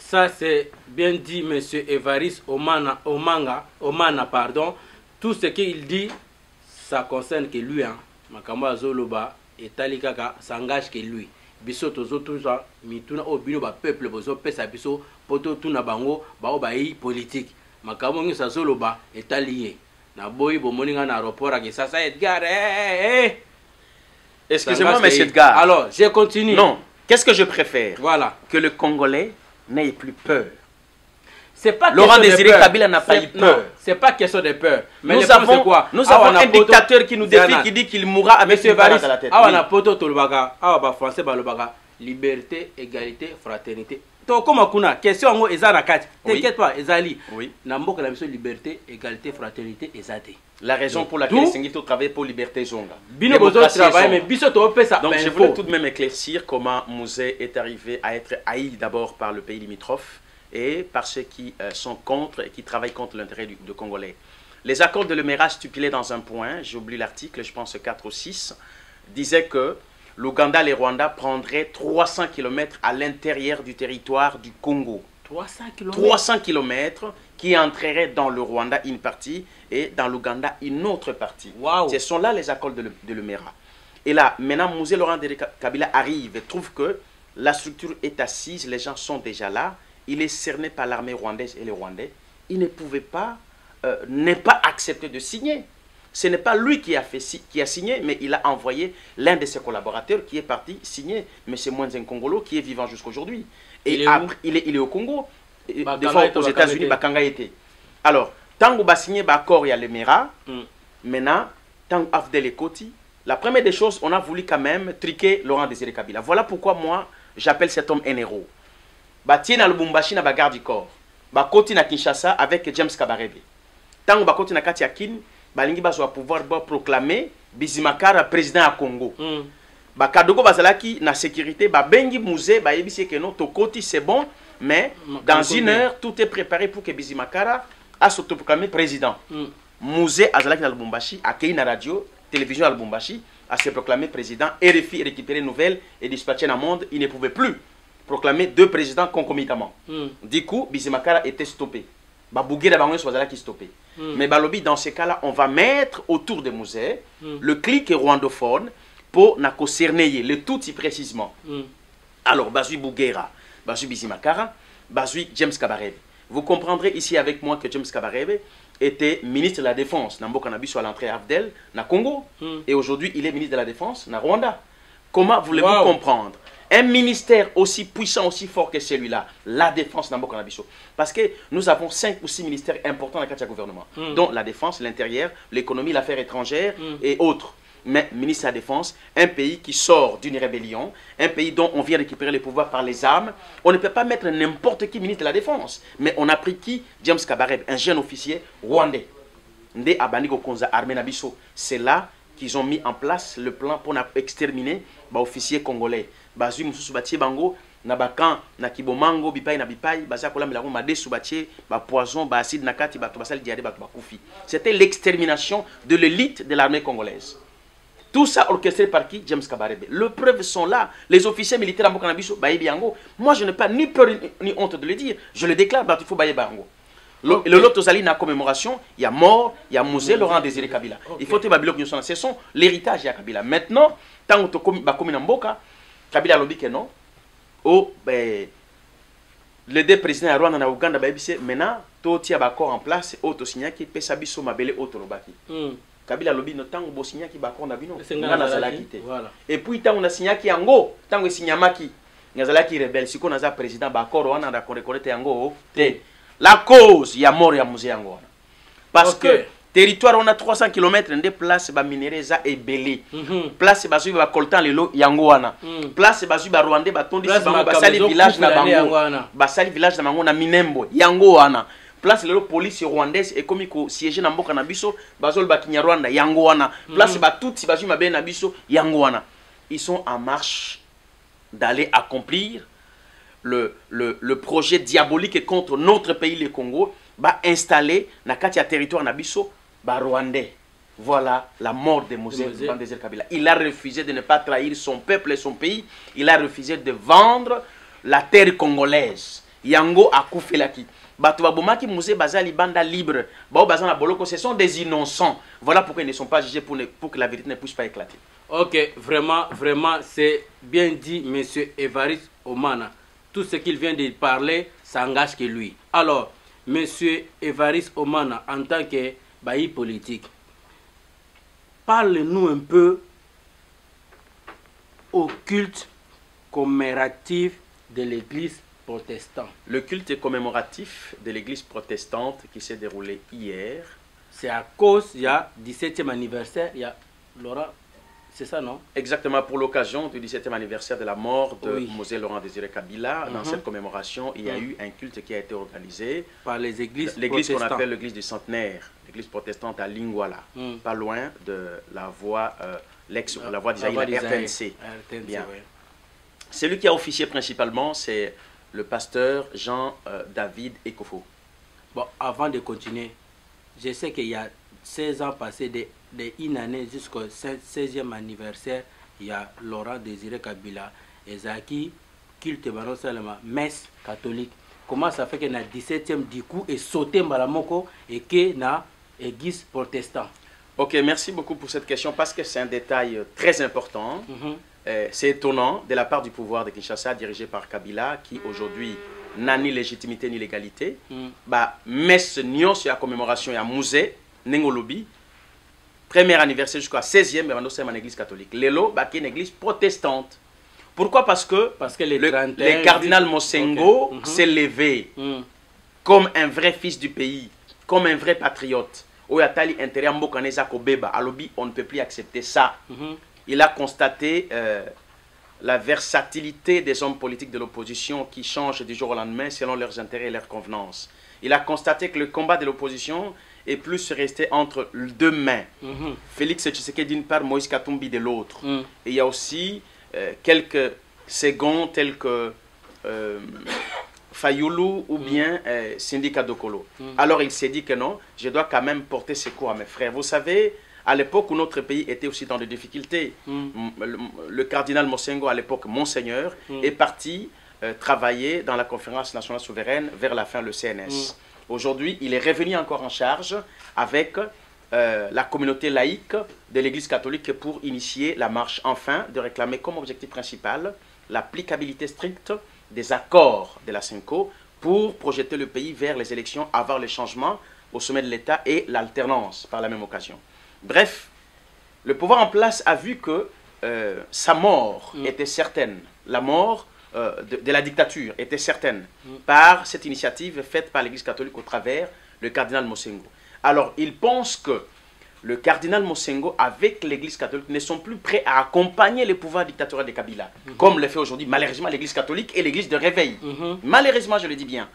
Ça, c'est bien dit, M. Évariste Omana, pardon. Tout ce qu'il dit, ça concerne que lui. Makamba Zoloba et Talikaka s'engage que lui. Biso tozo tout ça, mituna obino ba peuple bozo pesa biso poto tuna bango ba obai politique. Makamba ngi sa Zoloba et Talié. Na boy bo moninga na aéroport ak ça Edgar. Excusez-moi, M. Edgar. Alors, je continue. Non, qu'est-ce que je préfère? Voilà. Que le Congolais n'ayez plus peur. C'est pas Laurent Désiré Kabila n'a pas eu peur. C'est pas question de peur. Mais nous avons un dictateur qui nous défie, qui dit qu'il mourra avec une balle dans la tête. Français liberté, égalité, fraternité. Question t'inquiète pas, Ezali. Oui. Namboka la liberté, égalité, fraternité, ezate. La raison pour laquelle Sengito travaille pour liberté zonga. Donc je voulais tout de même éclaircir comment Mosé est arrivé à être haï d'abord par le pays limitrophe et par ceux qui sont contre et qui travaillent contre l'intérêt du Congolais. Les accords de Lemera stipulaient dans un point, j'oublie l'article, je pense 4 ou 6, disaient que l'Ouganda et le Rwanda prendraient 300 km à l'intérieur du territoire du Congo. 300 km qui entreraient dans le Rwanda une partie et dans l'Ouganda une autre partie. Wow. Ce sont là les accords de Lemera. Et là, maintenant, Mosé Laurent Désiré Kabila arrive et trouve que la structure est assise, les gens sont déjà là. Il est cerné par l'armée rwandaise et les Rwandais. Il ne pouvait pas ne pas accepter de signer. Ce n'est pas lui qui a signé, mais il a envoyé l'un de ses collaborateurs qui est parti signer, M. Mwenzen Kongolo, qui est vivant jusqu'aujourd'hui. Et il est au Congo, des fois aux États-Unis, Bakanga était. Alors, tant que signé l'accord, il y a le Mera, maintenant, tant que Afdel Ekoti, la première des choses, on a voulu quand même triquer Laurent Désiré Kabila. Voilà pourquoi moi, j'appelle cet homme un héros. Batien na Lubumbashi na bagarre du corps. Bakoti na Kinshasa avec James Kabarebe. Tant que Bakoti na Kati Akin, balingi bazo pouvoir proclamer Bizimakara président à Congo. Bakadogo bazalaki na sécurité, bengi Mosé, yebisi que non, Tokoti c'est bon, mais dans une heure, tout est préparé pour que Bizimakara a s'autoproclamé président. Mosé azalaki na Lubumbashi, accueilli na radio, télévision à Lubumbashi, a se proclamé président, RFI récupéré nouvelles et dispatché dans le monde, il ne pouvait plus proclamer deux présidents concomitamment. Du coup, Bizimakara était stoppé. Babougué d'abord qui stoppé. Mais Balobi, dans ces cas-là, on va mettre autour de Mosé le clic rwandophone pour cerner le tout précisément. Alors, Bazui Bouguera, Bazui Bizimakara, Bazui James Kabarebe. Vous comprendrez ici avec moi que James Kabarebe était ministre de la Défense. Nambo Kanabiso à l'entrée Abdel, na Congo. Et aujourd'hui, il est ministre de la Défense, na Rwanda. Comment voulez-vous comprendre un ministère aussi puissant, aussi fort que celui-là, la défense n'a pas besoin. Parce que nous avons 5 ou 6 ministères importants dans le gouvernement, dont la défense, l'intérieur, l'économie, l'affaires étrangères et autres. Mais ministre de la Défense, un pays qui sort d'une rébellion, un pays dont on vient récupérer les pouvoirs par les armes, on ne peut pas mettre n'importe qui ministre de la Défense. Mais on a pris qui? James Kabarebe, un jeune officier rwandais. Nde Abanigo Konza Armée Nabiso. C'est là qu'ils ont mis en place le plan pour exterminer les officiers congolais. Bazui Moussou Batie Bango, Nabakan, Nakibomango, Bipai, Nabipai, Bazakola Milago, Made Soubatie, Poison, Acide Nakati, Batobasal Diade, Batobakoufi. C'était l'extermination de l'élite de l'armée congolaise. Tout ça orchestré par qui? James Kabarebe. Les preuves sont là. Les officiers militaires à Mokanabiso, Baïbiango. Moi, je n'ai pas ni peur ni honte de le dire. Je le déclare, Batifou Baïbiango. Le lot Ozali na commémoration, il y a mort, il y a Mosé, Laurent Désiré Kabila. Il faut que Babylone nous ce sont l'héritage de Kabila. Maintenant, tant que tu as Mboka, Kabila lobby que non. Oh, ben, les deux présidents à Rwanda et à Ouganda, maintenant, tout est en place, auto signé qui peut s'abisso mabele auto lobaki. Kabila lobby no tango bo signé qui bakon na bino. Ngana zala kité. Et puis tant on a signé qui ango, tant on signé maki, ngazala qui rebelle, si qu'on a président bakor wana da reconnaître ango te. La cause, il y a mort, il y a musée en Goana. Parce que territoire, on a 300 km, des places, ba minéré, ça est belé. Place, ba suivi, ba coltan, les lots, yangoana. Place, ba suivi, ba rwandais, ba tondi, ba sali village, na bango. Ba sali village, na bango, na minembo, yangoana. Place, les lots, police rwandaise, et comme il siège na mboka na biso, ba zol ba kinya Rwanda, yangoana. Place, ba tout, si ba suivi, ma ben na biso, yangoana. Ils sont en marche d'aller accomplir le projet diabolique contre notre pays, le Congo, va installer dans le territoire Nabiso, rwandais. Voilà la mort de Mosé Kabila. Il a refusé de ne pas trahir son peuple et son pays. Il a refusé de vendre la terre congolaise. Yango a Koufelaki. Batouabomaki Mosé Bazali Banda libre. Bazana Boloko, ce sont des innocents. Voilà pourquoi ils ne sont pas jugés pour que la vérité ne puisse pas éclater. Ok, vraiment, c'est bien dit, monsieur Évariste Omana. Tout ce qu'il vient de parler, ça engage que lui. Alors, M. Évariste Omana, en tant que bailli politique, parle-nous un peu au culte commémoratif de l'église protestante. Le culte commémoratif de l'église protestante qui s'est déroulé hier. C'est à cause, il y a 17e anniversaire, il y a Laurent. C'est ça, non? Exactement, pour l'occasion du 17e anniversaire de la mort de Mosé Laurent Désiré Kabila, dans cette commémoration, il y a eu un culte qui a été organisé par les églises l'église qu'on appelle l'église du centenaire, l'église protestante à Lingwala, pas loin de la voie, la voie d'Isaïe, la RTNC. Bien. Celui qui a officié principalement, c'est le pasteur Jean-David Ekofo. Bon, avant de continuer, je sais qu'il y a 16 ans passés une année jusqu'au 16e anniversaire, il y a Laurent Désiré Kabila et Zaki, culte non seulement messe catholique. Comment ça fait que na 17e du coup est sauté Malamoko et que na église protestant? Ok, merci beaucoup pour cette question parce que c'est un détail très important. C'est étonnant de la part du pouvoir de Kinshasa dirigé par Kabila qui aujourd'hui n'a ni légitimité ni légalité. Messe Nyon sur la commémoration à Mouzé, Nengolobi. Premier anniversaire jusqu'à 16e, c'est une église catholique. Lélo, c'est une église protestante. Pourquoi? Parce que le cardinal Mosengo s'est levé comme un vrai fils du pays, comme un vrai patriote. On ne peut plus accepter ça. Il a constaté la versatilité des hommes politiques de l'opposition qui changent du jour au lendemain selon leurs intérêts et leurs convenances. Il a constaté que le combat de l'opposition est plus resté entre deux mains. Félix Tshisekedi d'une part, Moïse Katumbi de l'autre. Et il y a aussi quelques seconds tels que Fayoulou ou bien Syndicat Dokolo. Alors il s'est dit que non, je dois quand même porter secours à mes frères. Vous savez, à l'époque où notre pays était aussi dans des difficultés, le cardinal Mosengo, à l'époque Monseigneur, est parti travailler dans la conférence nationale souveraine vers la fin, le CNS. Aujourd'hui, il est revenu encore en charge avec la communauté laïque de l'Église catholique pour initier la marche, enfin, de réclamer comme objectif principal l'applicabilité stricte des accords de la CENCO pour projeter le pays vers les élections, avoir le changement au sommet de l'État et l'alternance par la même occasion. Bref, le pouvoir en place a vu que sa mort était certaine. La mort de la dictature était certaine par cette initiative faite par l'Église catholique au travers le cardinal Mosengo. Alors, il pense que le cardinal Mosengo, avec l'Église catholique, ne sont plus prêts à accompagner les pouvoirs dictatoriaux de Kabila, comme le fait aujourd'hui, malheureusement, l'Église catholique et l'Église de réveil. Malheureusement, je le dis bien.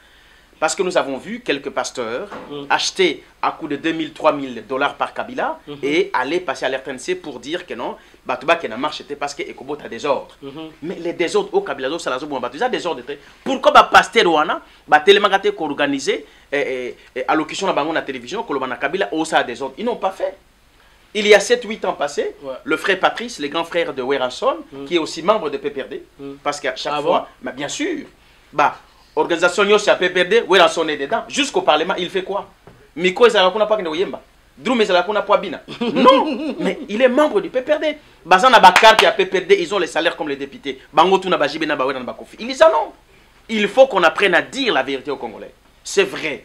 Parce que nous avons vu quelques pasteurs acheter à coût de 2000, 3000 dollars par Kabila et aller passer à l'RTNC pour dire que non, Batouba qui n'a marché parce que Ekobo a des ordres. Mais les désordres au Kabila, ça a des ordres. Pourquoi les pasteurs ouana, tellement organisé allocution à la télévision, que le Kabila a des ordres. Ils n'ont pas fait. Il y a 7-8 ans passés, le frère Patrice, le grand frère de Werason, qui est aussi membre de PPRD, parce qu'à chaque fois, bien sûr, organisation Nyos a PPRD, Werason est dedans, jusqu'au Parlement, il fait quoi? Miko Ezalakuna pas Yemba, Drum Ezalakuna pas Bina. Non, mais il est membre du PPRD. Bazana Bakar qui a PPRD, ils ont les salaires comme les députés. Bango Tuna Bajibe na Bawedan Bakofi. Il dit ça non. Il faut qu'on apprenne à dire la vérité aux Congolais. C'est vrai.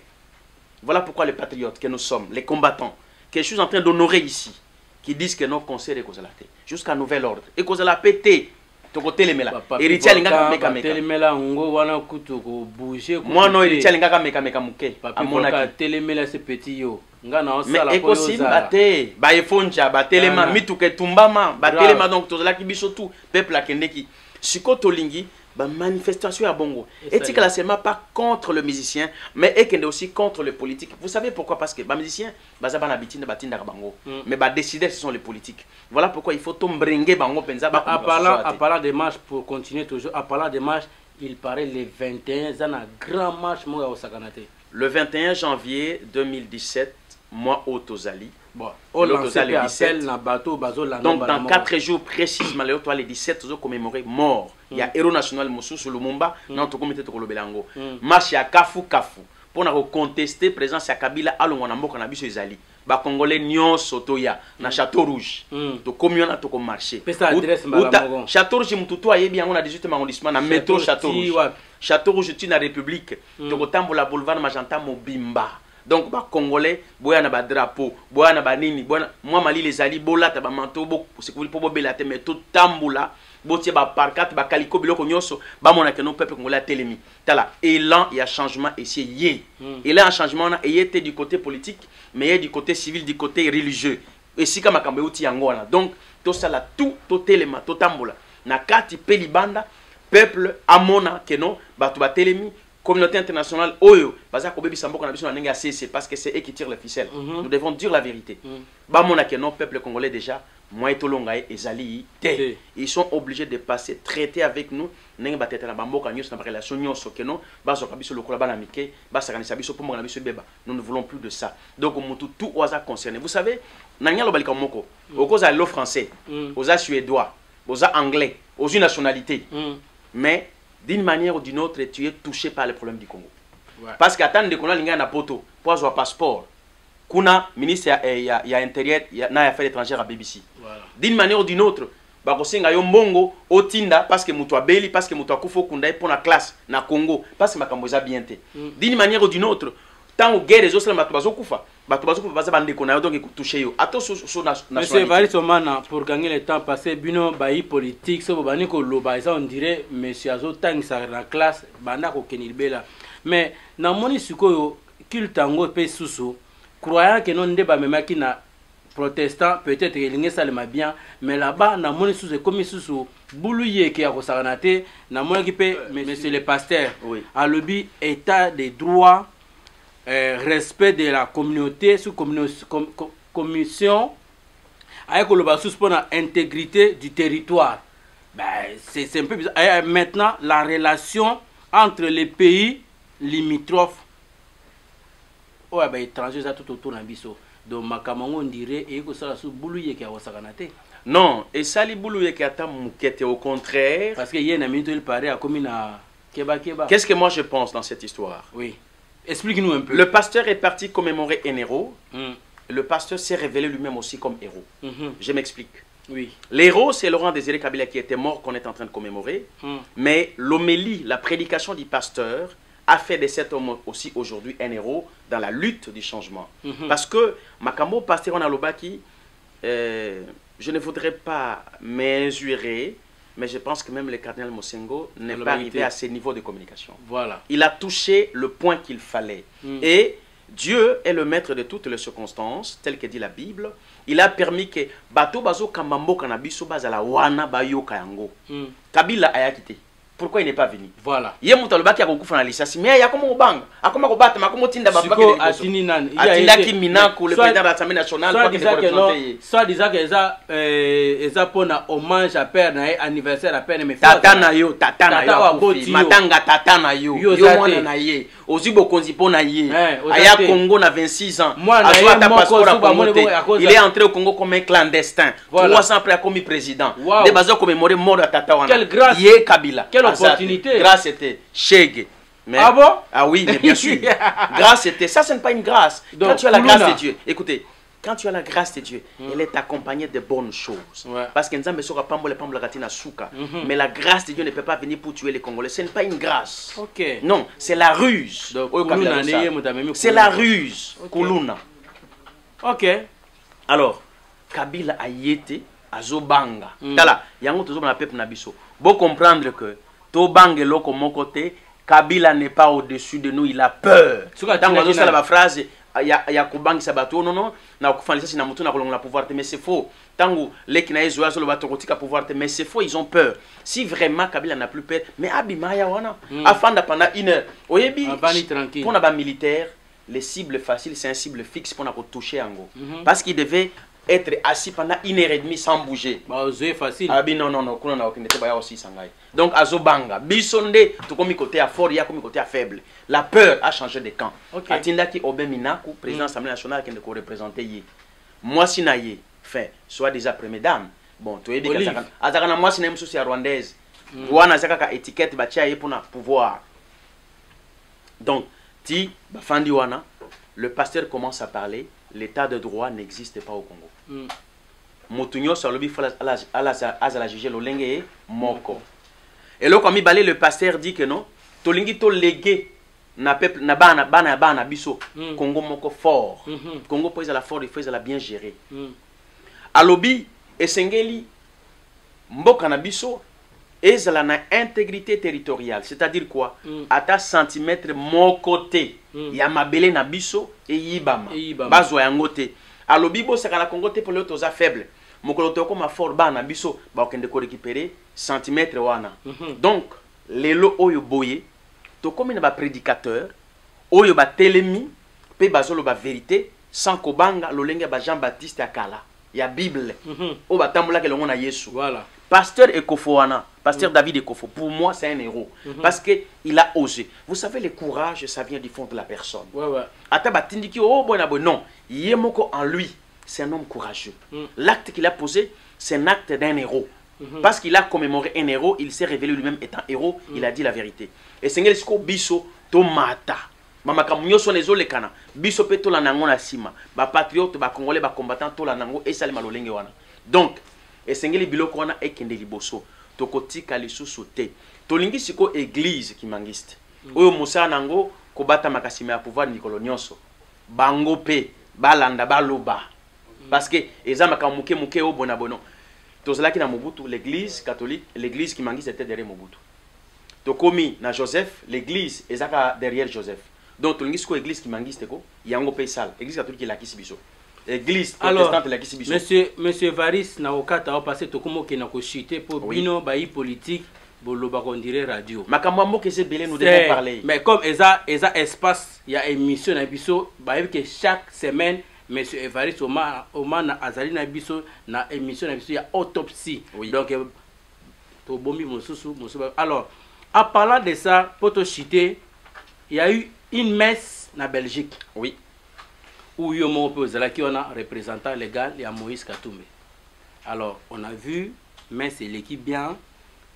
Voilà pourquoi les patriotes que nous sommes, les combattants, que je suis en train d'honorer ici, qui disent que nos conseils est Kozalate, jusqu'à nouvel ordre. Et Kozala pété. Héritier lingaka meka telemela ngo wana kutu ko bouger moi non héritier lingaka meka muke amonaka telemela ce petit yo nga na osala mais ekosim bate ba efonja ba telema mituke tumbama ba telema donc tozala ki biso tout peuple akendeki sikoto lingi ba manifestation à bongo et là seulement pas contre le musicien mais ekende aussi contre le politique. Vous savez pourquoi? Parce que ba musicien baza bana bitinda batinda bango mais ba décider ce sont les politiques. Voilà pourquoi il faut tombrenger bango penza ba à parlant des marches, pour continuer toujours à parler des marches, il paraît les 21 ans à grand marche moi au Sakanate. Le 21 janvier 2017 moi au Tozali. Bon, on appelle na bateau bazo la. Donc dans 4 jours précisément le 17 nous commémorer mort. Il y a héros national Moussou sur le Mumba dans le comité de Kolobelango. Marche à Kafu pour na contester présence à Kabila alongwana mboka na biso ezali. Ba Congolais nyonso toya na Château Rouge. To commune to ko marché. Château Rouge mututu ayebi yango na 18e arrondissement na métro Château Rouge. Château Rouge tu na République. To ko tambola boulevard Magenta Mobimba. Donc ba Congolais boya na ba drapeau, boya na ba nini, boya moi mali les ali bolata ba manteau bo c'est pour po belate mais tout tambola. Botie ba parkat ba kaliko biloko nyonso ba mona que non peuple congolais télémi tala élan il y a changement ici yé il y a un changement et était du côté politique mais il y a du côté civil du côté religieux et si kama kambe uti yangola donc to sala tout to téléma to tambola na kati pelibanda peuple amona que non ba to ba télémi communauté internationale oyo baza ko bebi samboko na biso na ndenge CC parce que c'est eux qui tirent les ficelles. Nous devons dire la vérité. Ba mona que non peuple congolais déjà moi et Tolongaï et Zali, ils sont obligés de passer, traiter avec nous. Nous avons nous ne voulons plus de ça. Donc, tout est concerné. Vous savez, nous avons aux français, aux suédois, aux anglais, aux nationalités. Mais d'une manière ou d'une autre, tu es touché par les problèmes du Congo. Parce qu'attendre de qu'on a un poto pour avoir un passeport. Kuna ministre il y a intérieur na affaires étrangères à BBC. D'une manière ou d'une autre, ba kosenga yo mbongo otinda parce que mutu abeli parce que mutu akufo kunda pour la classe na Congo parce que makambo za bien té. D'une manière ou d'une autre, tant au guerre ezosala matu bazokufa, batu bazokufa baza bande kona yo donc toucher yo. Ato so nationalité. Monsieur Varisomana pour gagner le temps passé bino bayi politique so bani ko loba ça on dirait monsieur Azo tang sa la classe banda ko kenilbela. Mais na moni sikoyo kiltango pe susu croyant que non débat même qui na protestant peut-être il ça le bien mais là-bas na moni sous comme sous bouluye qui a kosaranate na moni qui peut monsieur le pasteur à lobby état des droits respect de la communauté sous commission avec le bas sous pour la intégrité du territoire. Ben c'est un peu bizarre. Maintenant la relation entre les pays limitrophes. Ouais, ben étrangers ça tout autour d'Ambiso. Donc Makamango on dirait et que ça sous bouluye qui a wasaganate. Non, et ça li bouluye qui a mukete au contraire. Parce que hier na minute il paraît à comme na keba. Qu'est-ce que moi je pense dans cette histoire? Oui. Explique-nous un peu. Le pasteur est parti commémorer un héros. Le pasteur s'est révélé lui-même aussi comme héros. Je m'explique. Oui. L'héros, c'est Laurent Désiré Kabila qui était mort qu'on est en train de commémorer. Mais l'homélie, la prédication du pasteur a fait de cet homme aussi aujourd'hui un héros dans la lutte du changement. Parce que Makambo pasteur on a lobaki je ne voudrais pas mesurer, mais je pense que même le cardinal Mosengo n'est pas arrivé à ce niveau de communication. Voilà. Il a touché le point qu'il fallait. Et Dieu est le maître de toutes les circonstances, tel que dit la Bible. Il a permis que bato bazo kamambo kanabiso bazala wana bayo kayango. Kabila a quitté. Pourquoi il n'est pas venu? Voilà. Il y a mon talibak qui a beaucoup fait l'issue. Mais il y a comment au bang, a comment au bat, ma comment tinda babak. Atinda qui minaku le président de l'Assemblée nationale. Soit disant que ça pour un hommage à père, anniversaire à père, mais tatana yo, matanga tatana yo, yo mwana na ye, ozibo konzipo na ye. Aya Congo na 26 ans. Il est entré au Congo comme un clandestin. 3 ans après comme président. Des bases commémorer mort de Tatawana. Quelle grâce. Yé Kabila. Opportunité. Grâce était Chege. Mais, ah bon? Ah oui, mais bien sûr. Grâce était. Ça, ce n'est pas une grâce. Donc, quand tu as la grâce de Dieu, écoutez, quand tu as la grâce de Dieu, elle est accompagnée de bonnes choses. Parce que mais la grâce de Dieu ne peut pas venir pour tuer les Congolais. Ce n'est pas une grâce. Non, c'est la ruse. C'est la ruse. Kuluna. Ok. Alors, Kabila a yété, a zobanga. Tala, yango tozo na peuple na biso. Bon comprendre que to bangue loko mon côté, Kabila n'est pas au-dessus de nous, il a peur. Dans la phrase, ya kubangi sabato non na kufanya sisi na mtu na kolonga pouvoir mais c'est faux. Tangu leki na ezo azo bato kotika pouvoir mais c'est faux, ils ont peur. Si vraiment Kabila n'a plus peur, mais abimaya wana afanda pendant 1 heure. Oyebi pour na ba militaire, les cibles faciles c'est un cible fixe pour na ko toucher ango. Parce qu'il devait être assis pendant 1h30 sans bouger. Facile. Ah non, aussi sangai. Donc azobanga. Bisonde, tout comme côté à fort, il y a comme côté à faible. La peur a changé de camp. Atinda qui Obeminaku, président de l'Assemblée nationale qui est représenté. Moi si naïe, fait, soit déjà première dame. Bon, tu es dit que Azakana moi si naïe souci rwandaise. Wana zakaka étiquette batia yé pour pouvoir. Donc, ti bafandi wana, le pasteur commence à parler. L'état de droit n'existe pas au Congo. Motunyo salobi azala juger lolenge moko. Et là comme le pasteur dit que non, tolingi to légué na peuple na bana biso Congo moko fort. Congo pour la fort, il faut la bien gérer. Alobi esengeli mboka na biso ezala na intégrité territoriale, c'est-à-dire quoi? À ta centimètre mon côté, ya mabele na biso et yibama. Bazwa yangote. Alobi bo saka na Congo te pour l'autre oza faible. Mokolo to comme fort ba na biso ba okende ko récupérer centimètre wana. Donc lelo oyo boye to comme na ba prédicateur oyo ba telemi pe bazolo ba vérité sans kobanga lolenge ba Jean-Baptiste akala. Ya Bible. O ba tambola ke longo na Yesu. Voilà. Pasteur Ekofoana, pasteur David Ekofo, pour moi c'est un héros. Parce qu'il a osé. Vous savez, le courage, ça vient du fond de la personne. Non, Yemoko en lui, c'est un homme courageux. L'acte qu'il a posé, c'est un acte d'un héros. Parce qu'il a commémoré un héros, il s'est révélé lui-même étant héros, il a dit la vérité. Et Seigneur Esko Biso Tomata. Mama kamunyoso les olekana. Biso pe to la nango na sima. Ba patriote, ba congolais, ba combattant to la nango et sali malolenge wana. Donc, et sengeli biloko wana ekende liboso tokotika lisusu te tolingi siko église qui mangiste oyo mosala nango kobata makasima ya pouvoir mikolo nyonso bango pe balanda baloba parce que eza makamuke muke o bona bono tozalaki na Mobutu l'église catholique l'église qui mangiste était derrière Mobutu tokomi na Joseph l'église ezaka derrière Joseph donc tolingi siko église qui mangiste ko yango pe sala église catholique la kisibiso. Église protestante la Kisibiso. Monsieur Varis na okata a passé tokomo ke na ko chiter pour bino bayi politique boloba on dirait radio. Makambo mo ke se belé nous devons parler. Mais comme eza espace il y a émission na biso bayi que chaque semaine monsieur Varis Oma na azali na biso na émission na biso il y a autopsie. Donc to bombi mosusu. Alors en parlant de ça pour te chiter il y a eu une messe na Belgique. Oui. Où on a représentant légal, il y a Moïse Katumbe. Alors, on a vu, mais c'est l'équipe bien.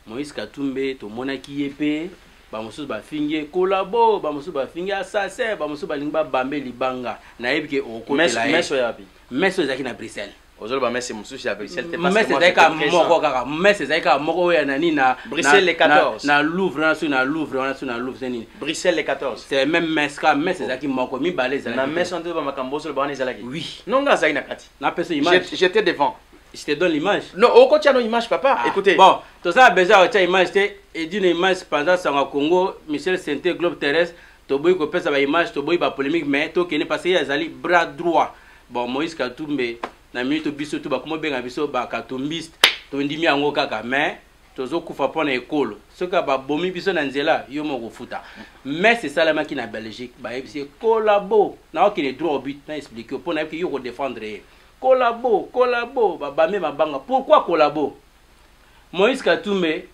Moïse Katumbe, tout le monde qui est payé. Bamosu ba finge collabo, bamosu ba finge assassin, bamosu ba lingba bambe libanga. Na yebike o côté là. Meso yabi. Meso zaki na Bruxelles. Aujourd'hui, mais c'est mon souci à Bruxelles. Mais c'est d'ailleurs moko kaka. Mais c'est d'ailleurs moko ya nani na Bruxelles les 14. Na Louvre, na Louvre zeni. Bruxelles les 14. C'est même meska, mais c'est d'ailleurs moko mi balé na mais sans doute makambo sur le banc ezalaki. Oui. Non nga zaina kati. Na personne image. J'étais devant. Je te donne l'image. Non, au côté de l'image, papa. Écoutez. Bon, tout ça a besoin de image et d'une image pendant ça au Congo, Michel Senté Globe Terrestre, Toboy ko pesa ba image, Toboy ba polémique mais to kene passé ya zali bras droit. Bon, Moïse Katumbi na minute biso to ba komo benga biso ba katumbiste, to ndimi yango kaka mais tozo kufa pona école. Ce ka ba bomi biso na nzela yo moko futa. Mais c'est ça la maki na Belgique, ba c'est collabo. Na okine droit au but, na expliquer pona que yo ko défendre. Collabo, babame mabanga. Pourquoi collabo? Moïse Katumbi,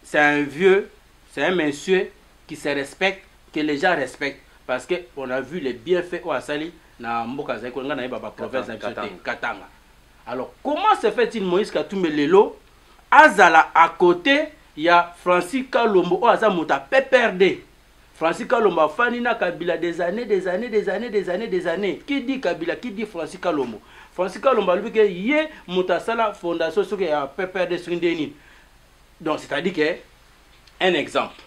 c'est un vieux, c'est un monsieur qui se respecte, que les gens respectent. Parce qu'on a vu les bienfaits au Asali, dans Mboka Zaïkonga, dans la province de Katanga. Alors, comment se fait-il Moïse Katumbi Lelo? Azala à côté, il y a Francis Kalombo, oh, Azamuta PPRD. Francis Kalombo, Fanina Kabila, des années. Qui dit Kabila, qui dit Francis Kalombo? Francis Kalombo, lui, il y a Moutasala Fondation, ce qui a PPRD Swindeni. Donc, c'est-à-dire que, un exemple,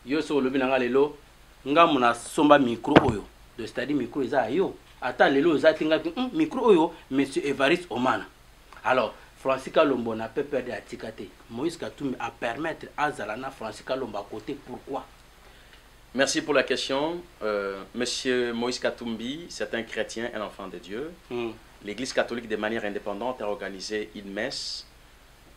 yo so le binanga lelo, nga mona somba micro oyo. C'est-à-dire micro eza yo. Ata lelo za tinga micro oyo, monsieur Evariste Omana. Alors, Francis Kalombo na PPRD a tikate. Moïse Katumbi a permettre à Zalana Francis Kalombo à côté. Pourquoi? Merci pour la question. Monsieur Moïse Katumbi, c'est un chrétien, un enfant de Dieu. L'Église catholique, de manière indépendante, a organisé une messe.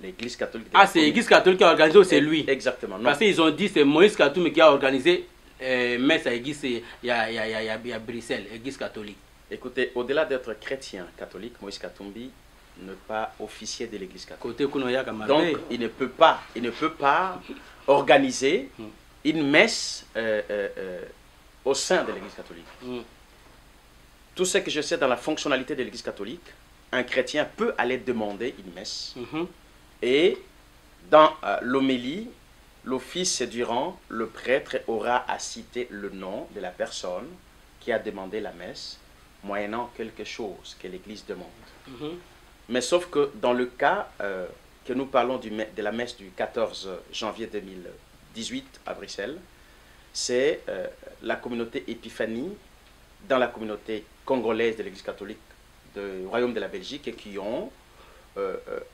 L'Église catholique. C'est l'Église catholique qui a organisé ou c'est lui? Exactement. Non. Parce qu'ils ont dit que c'est Moïse Katumbi qui a organisé messe à l'Église, il y a Bruxelles, l'Église catholique. Écoutez, au-delà d'être chrétien catholique, Moïse Katumbi n'est pas officier de l'Église catholique. Donc, il ne peut pas organiser une messe au sein de l'Église catholique. Tout ce que je sais dans la fonctionnalité de l'Église catholique, un chrétien peut aller demander une messe. Et dans l'homélie, l'office durant, le prêtre aura à citer le nom de la personne qui a demandé la messe, moyennant quelque chose que l'Église demande. Mais sauf que dans le cas que nous parlons de la messe du 14 janvier 2018 à Bruxelles, c'est la communauté Épiphanie dans la communauté congolaise de l'Église catholique du Royaume de la Belgique qui ont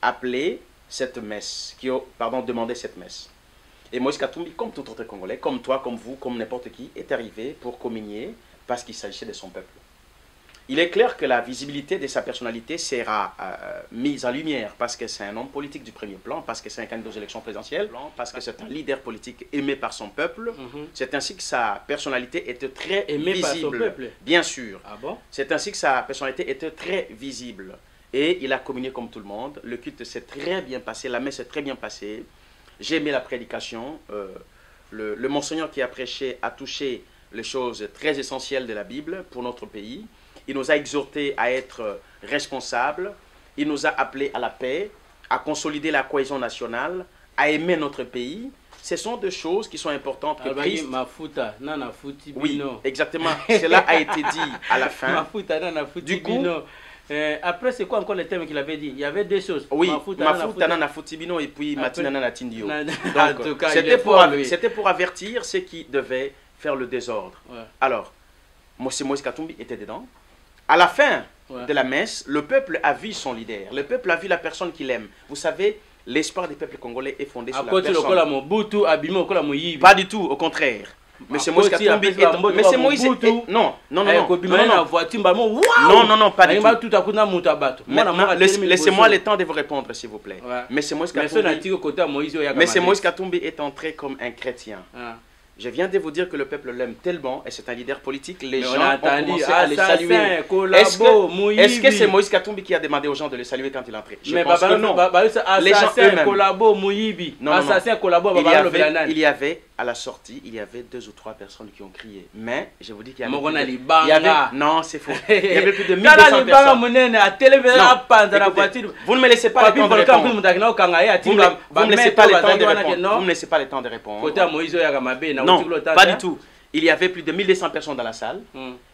appelé cette messe, qui ont demandé cette messe. Et Moïse Katumbi, comme tout autre Congolais, comme toi, comme vous, comme n'importe qui, est arrivé pour communier parce qu'il s'agissait de son peuple. Il est clair que la visibilité de sa personnalité sera mise en lumière parce que c'est un homme politique du premier plan, parce que c'est un candidat aux élections présidentielles, parce que c'est un leader politique aimé par son peuple. C'est ainsi que sa personnalité était très visible. Par son peuple. Bien sûr. Ah bon? C'est ainsi que sa personnalité était très visible. Et il a communié comme tout le monde. Le culte s'est très bien passé, la messe s'est très bien passée. J'ai aimé la prédication. Le monseigneur qui a prêché a touché les choses très essentielles de la Bible pour notre pays. Il nous a exhortés à être responsables. Il nous a appelés à la paix, à consolider la cohésion nationale, à aimer notre pays. Ce sont deux choses qui sont importantes. Que Christ... Oui, exactement. Cela a été dit à la fin. Du coup, après, c'est quoi encore le thème qu'il avait dit? Il y avait deux choses. Oui, Mafuta Futibino et puis Matina Tindio. Donc, c'était pour avertir ceux qui devaient faire le désordre. Alors, Moïse Katumbi était dedans. À la fin de la messe, le peuple a vu son leader. Le peuple a vu la personne qu'il aime. Vous savez, l'espoir des peuples congolais est fondé sur la personne. Pas du tout, au contraire. Monsieur Moïse Katumbi est... Monsieur Moïse est... Non, pas du tout. Laissez-moi le temps de vous répondre, s'il vous plaît. Monsieur Moïse Katumbi est entré comme un chrétien. Je viens de vous dire que le peuple l'aime tellement et c'est un leader politique. Les gens ont commencé à le saluer. Est-ce que c'est Moïse Katumbi qui a demandé aux gens de le saluer quand il est entré? Je pense que non. Les gens eux-mêmes. Il y avait à la sortie, il y avait 2 ou 3 personnes qui ont crié. Mais je vous dis qu'il y avait non, c'est faux. Il y avait plus de 1200 personnes. Vous ne me laissez pas le temps de répondre. Vous ne me laissez pas le temps de répondre. Non, pas du tout. Il y avait plus de 1200 personnes dans la salle.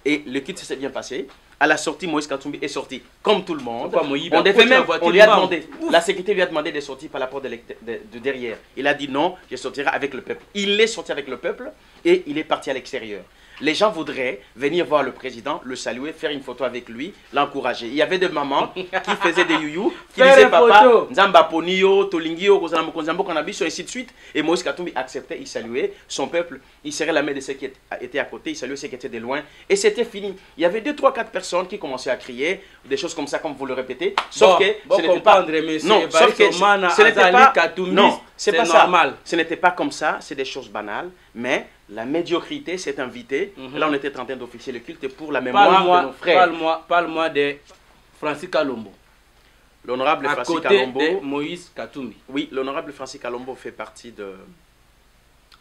Et le culte s'est bien passé. À la sortie, Moïse Katumbi est sorti comme tout le monde. On lui a demandé, la sécurité lui a demandé de sortir par la porte de derrière. Il a dit non, je sortirai avec le peuple. Il est sorti avec le peuple et il est parti à l'extérieur. Les gens voudraient venir voir le président, le saluer, faire une photo avec lui, l'encourager. Il y avait des mamans qui faisaient des youyou, qui disaient papa, Nzamba Ponio, Tolingio, Kozanambo Kanabiso, et ainsi de suite. Et Moïse Katumbi acceptait, il saluait son peuple, il serrait la main de ceux qui étaient à côté, il saluait ceux qui étaient de loin. Et c'était fini. Il y avait 2, 3, 4 personnes qui commençaient à crier, des choses comme ça, comme vous le répétez. Sauf que ce n'était pas. Non, sauf que ce n'était pas. Non, c'est pas normal. Ce n'était pas comme ça, c'est des choses banales, mais. La médiocrité s'est invitée. Là, on était en train d'officier le culte pour la mémoire de nos frères. Parle-moi de Francis Kalombo. L'honorable Francis Kalombo. De Moïse Katumbi. Oui, l'honorable Francis Kalombo fait partie de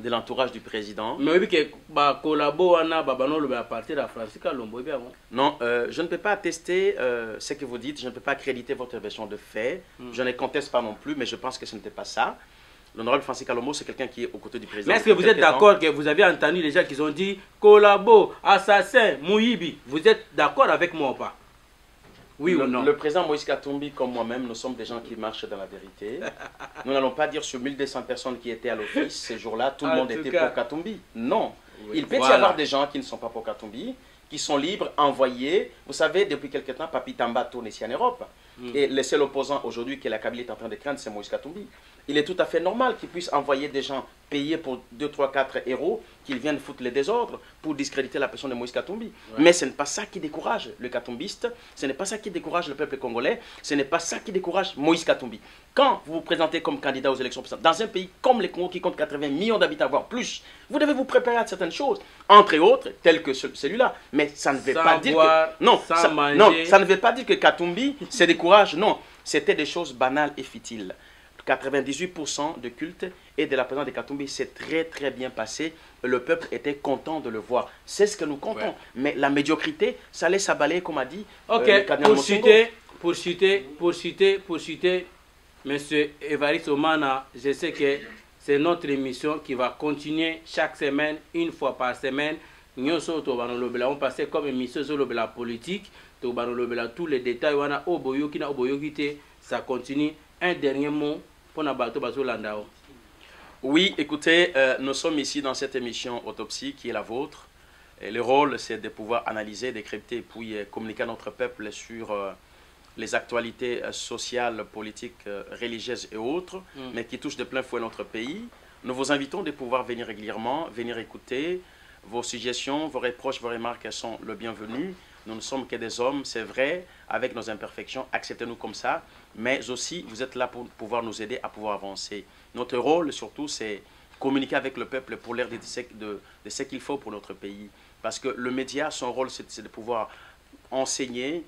l'entourage du président. Mais oui, que collabo à partir de Francis Kalombo. Non, je ne peux pas attester ce que vous dites. Je ne peux pas accréditer votre version de fait. Je ne conteste pas non plus, mais je pense que ce n'était pas ça. L'honorable Francis Kalombo, c'est quelqu'un qui est aux côtés du président. Mais est-ce que vous êtes d'accord que vous avez entendu les gens qui ont dit collabo, assassin, Mouyibi? Vous êtes d'accord avec moi ou pas? Oui ou non? Le président Moïse Katumbi, comme moi-même, nous sommes des gens qui marchent dans la vérité. Nous n'allons pas dire sur 1200 personnes qui étaient à l'office ces jours-là, tout le monde était pour Katumbi. Non. Oui, il peut y avoir des gens qui ne sont pas pour Katumbi, qui sont libres, envoyés. Vous savez, depuis quelque temps, Papi Tamba tourne ici en Europe. Et le seul opposant aujourd'hui que la Kabylie est en train de craindre, c'est Moïse Katumbi. Il est tout à fait normal qu'il puisse envoyer des gens payés pour 2, 3, 4 héros, qu'ils viennent foutre les désordres pour discréditer la personne de Moïse Katumbi. Mais ce n'est pas ça qui décourage le Katumbiste, ce n'est pas ça qui décourage le peuple congolais, ce n'est pas ça qui décourage Moïse Katumbi. Quand vous vous présentez comme candidat aux élections présidentielles, dans un pays comme le Congo qui compte 80 millions d'habitants, voire plus, vous devez vous préparer à certaines choses, entre autres, telles que celui-là. Mais ça ne veut pas dire que... Non, ça ne veut pas dire que Katumbi se décourage, non. C'était des choses banales et futiles. 98% de culte et de la présence de Katumbi s'est très bien passé. Le peuple était content de le voir. C'est ce que nous comptons. Mais la médiocrité, ça laisse abaler, comme a dit. Ok, pour citer, M. Évariste Omana, je sais que c'est notre émission qui va continuer chaque semaine, une fois par semaine. On passe comme émission sur la politique, tous les détails, ça continue. Un dernier mot pour Nabato Bazolandao. Oui, écoutez, nous sommes ici dans cette émission Autopsie qui est la vôtre. Et le rôle, c'est de pouvoir analyser, décrypter, puis communiquer à notre peuple sur les actualités sociales, politiques, religieuses et autres, mais qui touchent de plein fouet notre pays. Nous vous invitons de pouvoir venir régulièrement, venir écouter. Vos suggestions, vos reproches, vos remarques sont le bienvenu. Nous ne sommes que des hommes, c'est vrai, avec nos imperfections, acceptez-nous comme ça, mais aussi vous êtes là pour pouvoir nous aider à pouvoir avancer. Notre rôle surtout, c'est communiquer avec le peuple pour l'air de ce qu'il faut pour notre pays. Parce que le média, son rôle, c'est de pouvoir enseigner,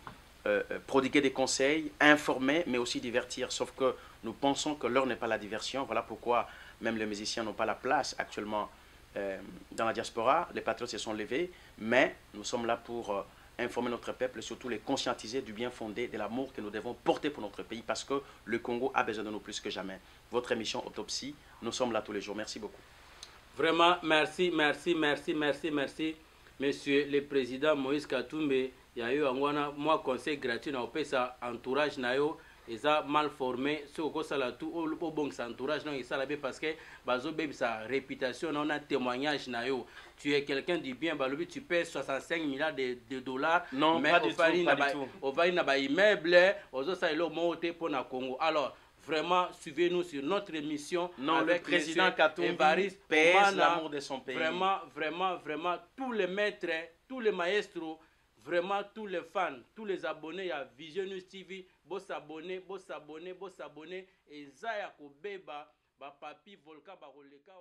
prodiguer des conseils, informer, mais aussi divertir. Sauf que nous pensons que l'heure n'est pas la diversion. Voilà pourquoi même les musiciens n'ont pas la place actuellement dans la diaspora. Les patriotes se sont levés, mais nous sommes là pour informer notre peuple, surtout les conscientiser du bien fondé, de l'amour que nous devons porter pour notre pays, parce que le Congo a besoin de nous plus que jamais. Votre émission Autopsie, nous sommes là tous les jours. Merci beaucoup. Vraiment, merci. Monsieur le Président Moïse Katumbi, il y a eu un conseil gratuit dans ça entourage nayo. Ils ont mal formé, ceux qui ont tout au bon entourage, parce que sa réputation, on a un témoignage. Tu es quelqu'un du bien, tu payes 65 milliards de dollars. Non, mais pas du tout. On va y avoir immeuble, on va pour le Congo. Alors, vraiment, suivez-nous sur notre émission. Non, avec le président Katumbi pèse l'amour de son pays. Vraiment, tous les maîtres, tous les maestros, vraiment tous les fans, tous les abonnés à Vision News TV, vos s'abonner, et Zaya Kobeba, Papi Volka Baroleka,